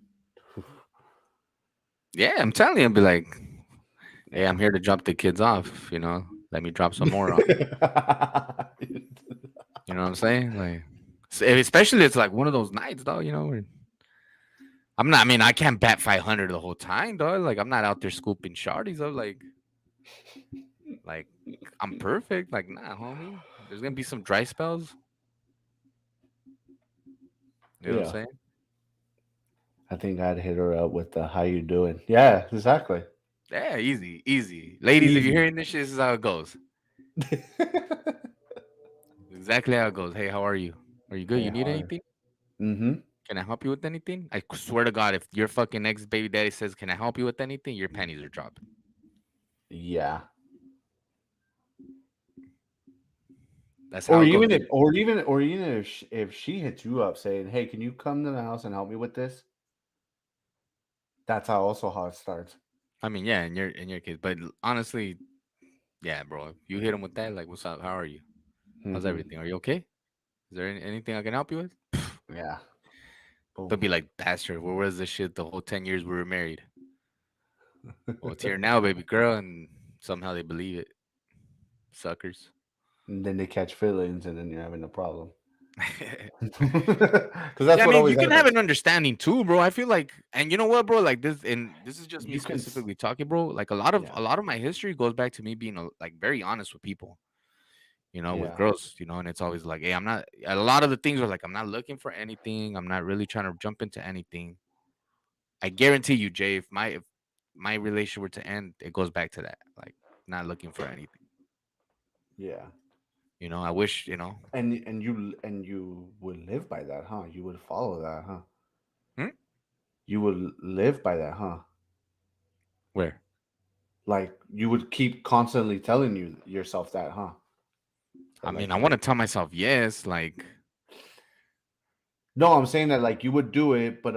yeah, I'm telling you, I'll be like, hey, Yeah. I'm here to drop the kids off. Let me drop some more off. You know what I'm saying? Like, especially it's like one of those nights, though. Where I'm not. I mean, I can't bat 500 the whole time, though. Like, I'm not out there scooping shorties. Though. Like I'm perfect. Like, nah, homie. There's gonna be some dry spells. You know what I'm Yeah. saying? I think I'd hit her up with the how you doing. Yeah, exactly. Yeah, easy, easy. Ladies, if you're Easy. hearing this shit, this is how it goes. Exactly how it goes. Hey, how are you? Are you good? Hey, You need hard. anything? Mm-hmm. Can I help you with anything? I swear to God, if your fucking ex baby daddy says, "Can I help you with anything?" Your panties are dropping. Yeah. That's how it goes. Or even if she hits you up saying, "Hey, can you come to the house and help me with this?" That's how it starts. I mean, yeah, in your case, but honestly, yeah, bro. If you hit him with that, like, "What's up? How are you? How's Mm-hmm. everything? Are you okay? Is there anything I can help you with?" Yeah. They'll Boom. be like, "Bastard, where was this shit the whole 10 years we were married?" Well, it's here now, baby girl, and somehow they believe it, suckers. And then they catch feelings, and then you're having a problem. Yeah, Because that's I what mean, always you can have happens. an understanding too, bro. I feel like, and you know what, bro? Like this, and this is just me You can, specifically talking, bro. Like a lot of yeah, a lot of my history goes back to me being like very honest with people, with yeah, girls, and it's always like, hey, I'm not. A lot of the things are like, I'm not looking for anything. I'm not really trying to jump into anything. I guarantee you, Jay, if my relation were to end, it goes back to that, like not looking for anything. yeah. I wish, And you would live by that, huh? You would follow that, huh? hmm? You would live by that, huh? Where? Like you would keep constantly telling you yourself that, huh? I That mean, like, I want to tell myself yes, like, no, I'm saying that like you would do it, but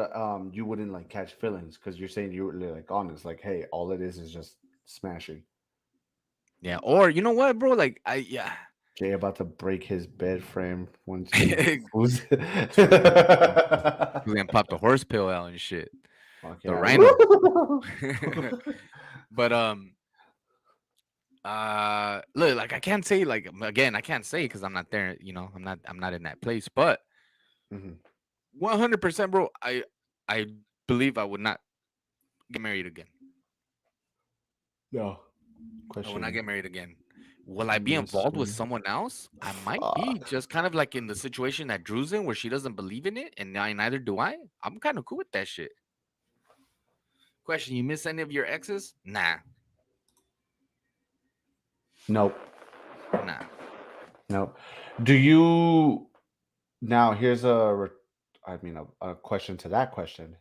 you wouldn't like catch feelings because you're saying you were like honest, like, hey, all it is just smashing. yeah, or you know what, bro? Like, yeah. Jay about to break his bed frame once he who's Julian popped the horse pill out and shit. fuck The yeah. rhino. Woo! But look, like I can't say, like, again, I can't say because I'm not there, I'm not in that place. But Mhm. 100%, bro, I believe I would not get married again. No I will not question. get married again. Will I be Yes, involved with sir. someone else? I might be, Fuck. just kind of like in the situation that Drew's in, where she doesn't believe in it, and neither do I. I'm kind of cool with that shit. Question: You miss any of your exes? Nah, Nope. nah. Nope. Do you now? Here's a question to that question.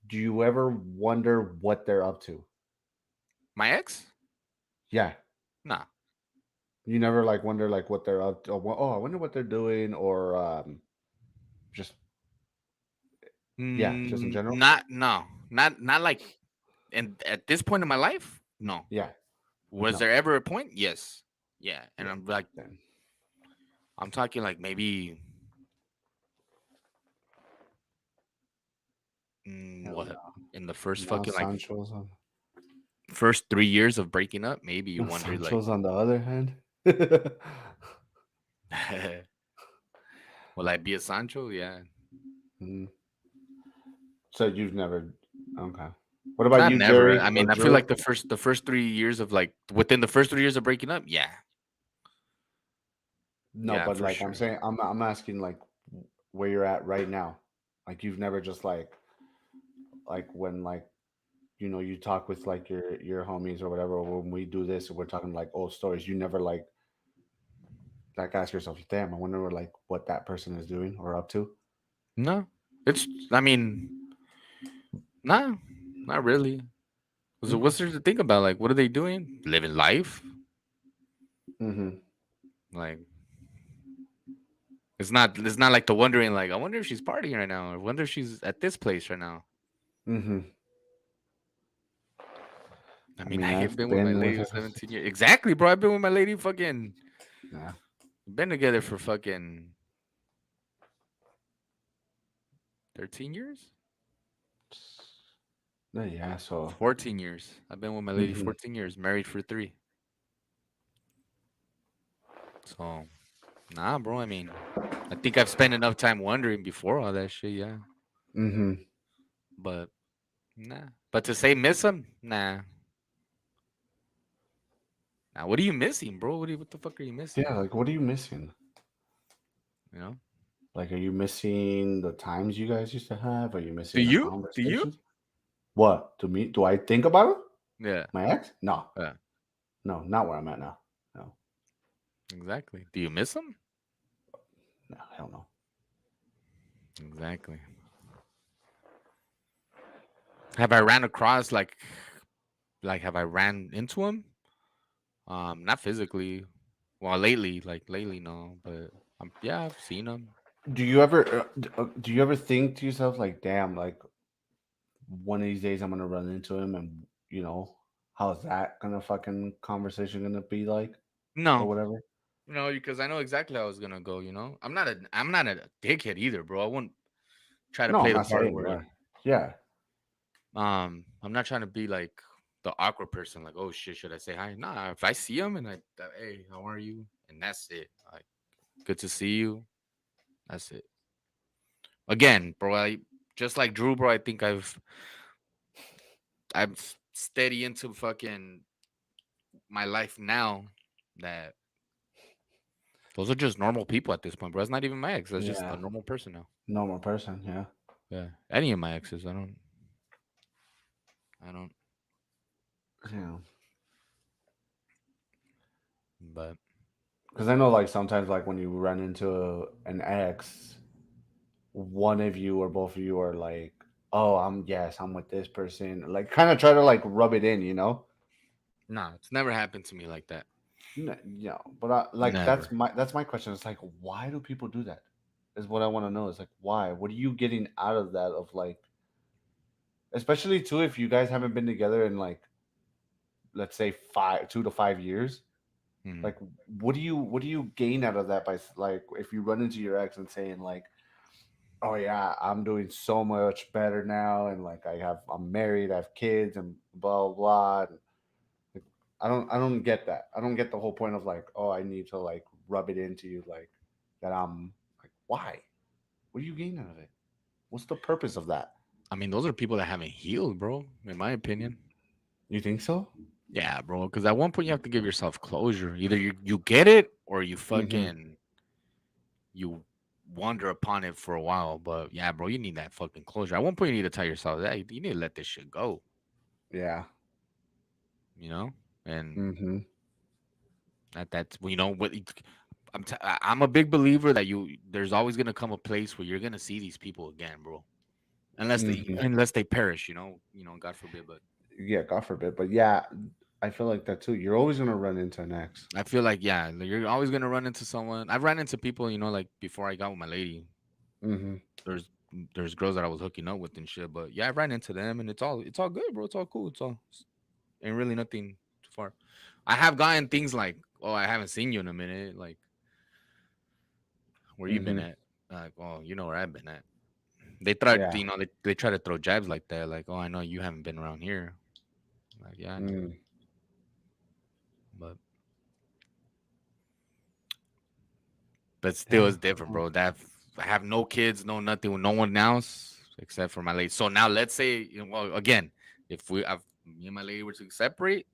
Do you ever wonder what they're up to? My ex? Yeah. Nah. You never like wonder like what they're up to. Oh, I wonder what they're doing, or just yeah, just in general. Not no, not like. And at this point in my life, no. Yeah. Was No. there ever a point? Yes. Yeah. And Yeah. I'm like, Then I'm talking like maybe hell what, no. in the first Now fucking like Sancho's on first 3 years of breaking up, maybe you now wonder like, Sancho's on the other hand. will I be a Sancho? Yeah. Mhm. So you've never okay. What about Not you, never. Jerry I or mean, I feel like Drew? the first 3 years of like within the first 3 years of breaking up, yeah. No, Yeah, but for like I'm sure. saying, I'm asking like where you're at right now. Like you've never just like when like you talk with like your homies or whatever. Or when we do this, we're talking like old stories. You never like ask yourself, damn, I wonder like what that person is doing or up to. No. I mean, nah, not really. So Okay. what's there to think about? Like, what are they doing? Living life? Mm-hmm. Like, it's not like the wondering, like, I wonder if she's partying right now, or I wonder if she's at this place right now. Mm-hmm. I I mean, mean, I've I've been with my been with lady her. 17 years. Exactly, bro. I've been with my lady fucking Yeah. been together for fucking 13 years? Yeah. So. 14 years. I've been with my lady Mm-hmm. 14 years, married for 3. So, nah, bro. I mean, I think I've spent enough time wondering before all that shit, yeah. Mm-hmm. But nah. But to say miss him? Nah. Now, what are you missing, bro? What the fuck are you missing? Yeah. Like, what are you missing? You know? Like, are you missing the times you guys used to have? Are you Do missing the you? Do you? conversations? What? To me? Do I think about it? Yeah. My ex? No. Yeah. No, not where I'm at now. No. Exactly. Do you miss him? No, hell no. Exactly. Have I ran across like have I ran into him? Not physically. Well, lately, no. But yeah, I've seen him. Do you ever think to yourself like, damn, like one of these days I'm gonna run into him, and you know, how's that gonna fucking conversation gonna be like, or No, whatever? no, because I know exactly how I was gonna go. I'm not a dickhead either, bro. I wouldn't try to No, play I'm the not part saying where yeah, yeah, I'm not trying to be like the awkward person. Like, oh shit, should I say hi? Nah, if I see him and hey, how are you? And that's it. Like, good to see you. That's it. Again, bro. Just like Drew, bro. I think I'm steady into fucking my life now. That those are just normal people at this point, bro. That's not even my ex. That's just a yeah. normal person now. Normal person, yeah, Yeah. Any of my exes, I don't, yeah. but Because I know, like sometimes, like when you run into an ex, one of you or both of you are like, "Oh, I'm with this person." Like, kind of try to like rub it in, you know? nah, it's never happened to me like that. But like Never. that's my question. It's like, why do people do that? Is what I want to know. It's like, why? What are you getting out of that? Of like, especially too, if you guys haven't been together in like, let's say 2 to 5 years. Mhm. Like, what do you gain out of that by like if you run into your ex and saying like, oh yeah, I'm doing so much better now, and like I'm married, I have kids, and blah blah blah. And, like, I don't get that. I don't get the whole point of like, oh, I need to like rub it into you like that. I'm like, why? What do you gain out of it? What's the purpose of that? I mean, those are people that haven't healed, bro. In my opinion. You think so? Yeah, bro. Because at one point you have to give yourself closure. Either you get it or Mm-hmm. you wander upon it for a while. But yeah, bro, you need that fucking closure. At one point you need to tell yourself that you need to let this shit go. Yeah. You know, and Mm-hmm. that's what I'm a big believer that there's always gonna come a place where you're gonna see these people again, bro. Mm-hmm. Unless they perish, God forbid. But Yeah, God forbid. But yeah, I feel like that too. You're always gonna run into an ex. I feel like yeah, like, you're always gonna run into someone. I've ran into people, like before I got with my lady. Mm-hmm. There's girls that I was hooking up with and shit. But yeah, I ran into them, and it's all good, bro. It's all cool. Ain't really nothing too far. I have gotten things like, oh, I haven't seen you in a minute. Like, where you been Mm-hmm. at? Like, oh, you know where I've been at. They try, Yeah. they try to throw jabs like that. Like, oh, I know you haven't been around here. Like, yeah, I know, Mm. but still, Yeah. it's different, bro. That I have no kids, no nothing with no one else except for my lady. So now, let's say, well, again, if me and my lady were to separate,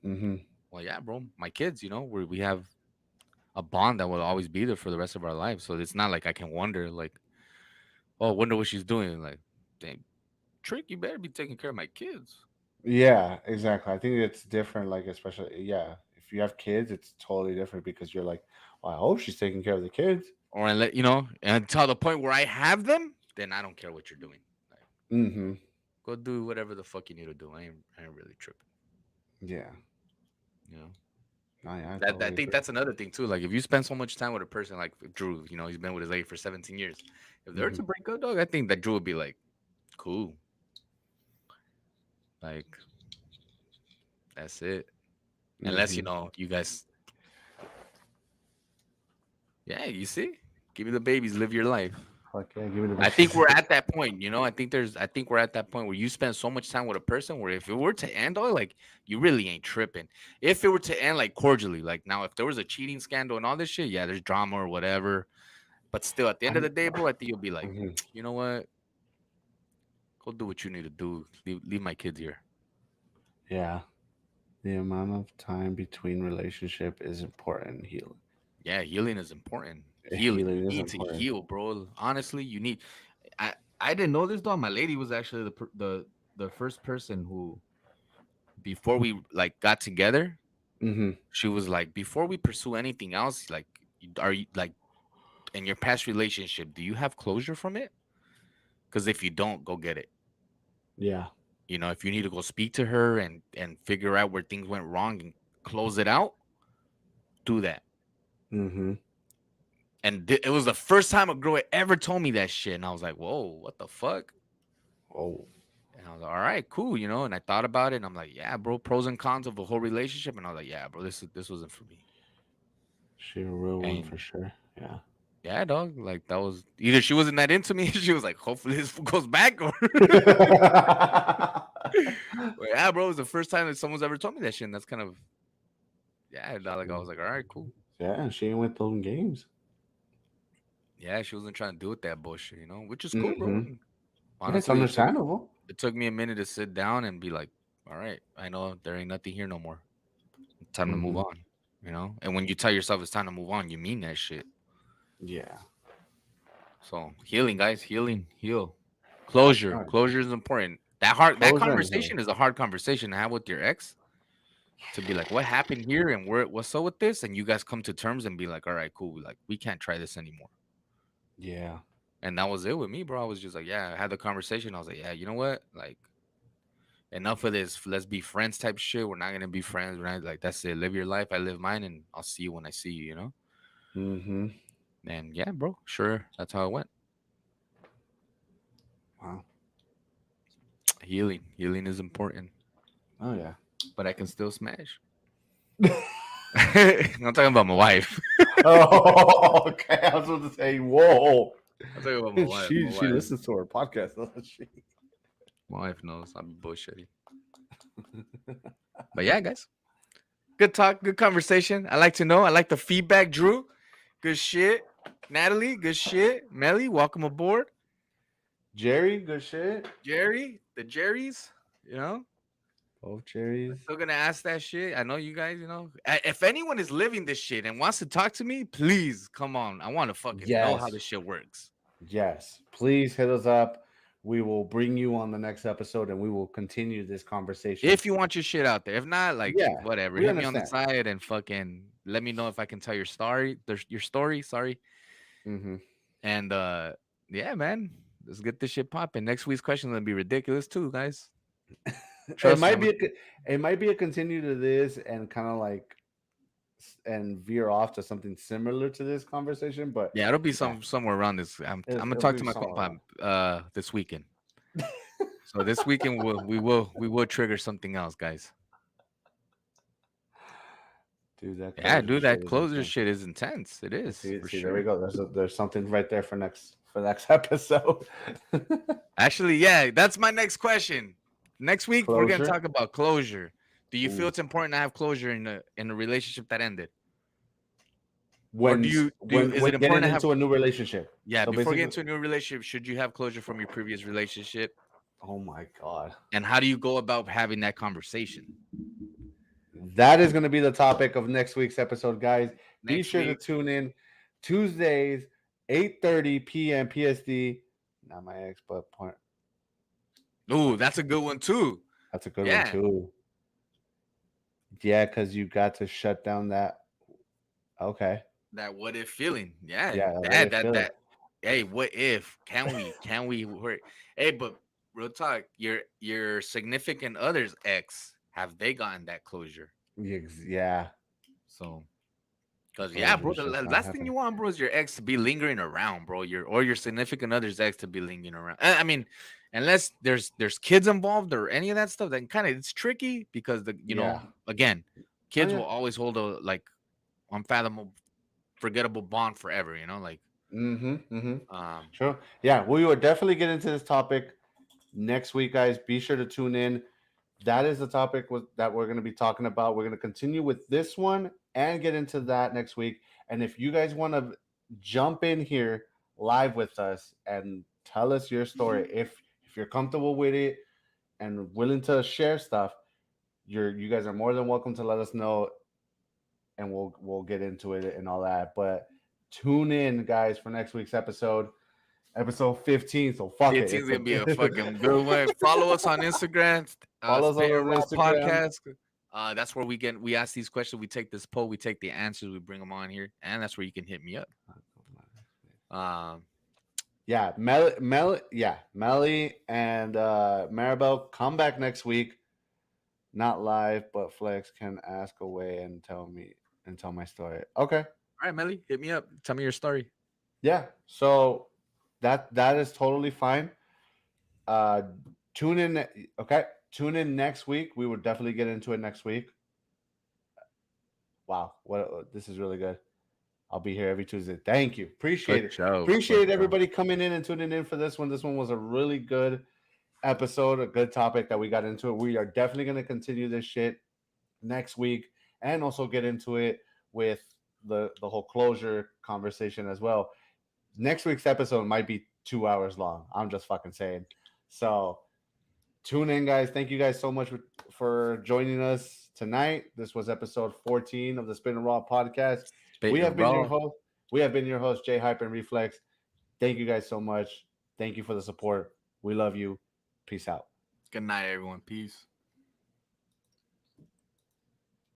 Mm-hmm. well, yeah, bro, my kids, we have a bond that will always be there for the rest of our lives. So it's not like I can wonder, like, oh, wonder what she's doing. Like, dang, Trick, you better be taking care of my kids. Yeah, exactly. I think it's different, like especially yeah. If you have kids, it's totally different because you're like, well, I hope she's taking care of the kids. Or and until the point where I have them, then I don't care what you're doing. Like, Mm-hmm. go do whatever the fuck you need to do. I ain't really tripping. Yeah. You know. I I totally think agree. that's another thing too. Like if you spend so much time with a person like Drew, he's been with his lady for 17 years. If they were Mm-hmm. to break up, dog, I think that Drew would be like, cool. Like that's it. Unless Mm-hmm. you guys, yeah, you see, give me the babies, live your life. Fuck yeah, give it a I think we're bit. at that point. I think we're at that point where you spend so much time with a person where if it were to end, all like you really ain't tripping. If it were to end like cordially, like now, if there was a cheating scandal and all this shit, yeah, there's drama or whatever. But still, at the end of I'm, the day, bro, I think you'll be like, mhm. you know what? Go do what you need to do. Leave my kids here. Yeah, the amount of time between relationship is important in healing. Yeah, healing is important. Healing. You Healing is need to important. heal, bro. Honestly, you need. I didn't know this though. My lady was actually the first person who, before we like got together, Mm-hmm. she was like, before we pursue anything else, like, are you like, in your past relationship, do you have closure from it? Because if you don't, go get it. Yeah. You know, if you need to go speak to her and figure out where things went wrong and close it out, do that. Mm-hmm. And it was the first time a girl had ever told me that shit, and I was like, "Whoa, what the fuck?" Oh, And I was like, "All right, cool," you know. And I thought about it, and I'm like, "Yeah, bro, pros and cons of a whole relationship." And I was like, "Yeah, bro, this wasn't for me." she a real one for And sure. Yeah. yeah, dog, like that was either she wasn't that into me, she was like, "Hopefully this goes back," or but yeah, bro, it was the first time that someone's ever told me that shit. And that's kind of yeah, like I was like, "All right, cool." Yeah, she ain't with those games. Yeah, she wasn't trying to do with that bullshit, you know, which is cool, bro. Mm-hmm. And Yeah, it's honestly, understandable. it took me a minute to sit down and be like, all right, I know there ain't nothing here no more. Time to move Mm-hmm. on, you know? And when you tell yourself it's time to move on, you mean that shit. Yeah. So healing, guys, healing, heal. All Closure. right. Closure is important. That Closure and healing. conversation is a hard conversation to have with your ex to be like, what happened here and what's up with this? And you guys come to terms and be like, all right, cool. Like, we can't try this anymore. Yeah. And that was it with me, bro. I was just like, yeah, I had the conversation. I was like, yeah, you know what? Like, enough of this. Let's be friends type shit. We're not gonna be friends. We're not like that's it. Live your life. I live mine, and I'll see you when I see you. You know. Mm-hmm. And yeah, bro. Sure, that's how it went. Wow. Healing is important, Oh yeah. but I can still smash. I'm talking about my wife. Oh, okay. I was about to say, whoa. I'm talking about my wife. My She wife. listens to our podcast, doesn't she? My wife knows I'm bullshitty. But yeah, guys. Good talk. Good conversation. I like to know. I like the feedback, Drew. Good shit. Natalie, good shit. Melly, welcome aboard. Jerry, good shit. Jerry, the Jerrys, you know, Both Jerry's. still gonna ask that shit. I know you guys, you know. If anyone is living this shit and wants to talk to me, please come on. I want to fucking know how Yes. this shit works. Yes. Please hit us up. We will bring you on the next episode and we will continue this conversation. If you want your shit out there, if not, like Yeah, whatever, we hit me on the understand. side and fucking let me know if I can tell your story. There's your story, sorry. Mm-hmm. And yeah, man, let's get this shit popping. Next week's question is gonna be ridiculous too, guys. It Trust me. might be it might be a continue to this and kind of like and veer off to something similar to this conversation, but Yeah, it'll be yeah, somewhere around this. I'm gonna it'll talk be to my somewhere around. this weekend. So this weekend we will trigger something else, guys. Dude, that Yeah, closure dude, shit that is closer intense. shit is intense. It is for See, there we sure. go. There's something right there for next episode. Actually, yeah, that's my next question. Next week we're gonna Closure. talk about closure. Do you feel Ooh. it's important to have closure in a relationship that ended, or When is it important getting to have? into a new relationship. Yeah, So before getting basically, into a new relationship, should you have closure from your previous relationship, oh my god. and how do you go about having that conversation That is going to be the topic of next week's episode, guys. Be next sure to week? tune in Tuesdays, 8:30 p.m. PSD. Not my ex, but point. Ooh, that's a good one too. That's a good one Yeah, too. Yeah, because you got to shut down that. Okay. that what if feeling. Yeah, Yeah, what if feeling? that. Hey, what if? Can we work? Hey, but real talk, your significant other's ex, have they gotten that closure? Yeah. So, because yeah, bro, Closure's just not last thing you happening. want, bro, is your ex to be lingering around, bro. Your significant other's ex to be lingering around. I mean, unless there's kids involved or any of that stuff, then kind of it's tricky because the Yeah. again, Oh kids yeah. will always hold a like unfathomable, forgettable bond forever. Like Mm-hmm. Mm-hmm. um, Sure. Yeah, we will definitely get into this topic next week, guys. Be sure to tune in. That is the topic that we're going to be talking about. We're going to continue with this one and get into that next week. And if you guys want to jump in here live with us and tell us your story, if you're comfortable with it and willing to share stuff, you guys are more than welcome to let us know, and we'll get into it and all that. But tune in, guys, for next week's episode 15. So fuck it. 15 is gonna be a fucking good one. Follow us on Instagram, Follow us on Spittin Raw Instagram. Podcast. That's where we ask these questions. We take this poll, we take the answers, we bring them on here, and that's where you can hit me up. Um, Yeah, Melly and Maribel come back next week. Not live, but Flex can ask away and tell my story. Okay. all right, Melly, hit me up. Tell me your story. Yeah. So that is totally fine. Uh tune in okay. Tune in next week. We will definitely get into it next week. Wow. What this is really good. I'll be here every Tuesday. Thank you. For Appreciate it. sure. For Appreciate sure. everybody coming in and tuning in for this one. This one was a really good episode, a good topic that we got into it. We are definitely going to continue this shit next week and also get into it with the whole closure conversation as well. Next week's episode might be 2 hours long. I'm just fucking saying. So tune in, guys. Thank you guys so much for joining us tonight. This was episode 14 of the Spittin Raw Podcast. We Spittin' have been your Raw. host. We have been your host, Jay Hype and Reflex. Thank you guys so much. Thank you for the support. We love you. Peace out. Good night, everyone. Peace.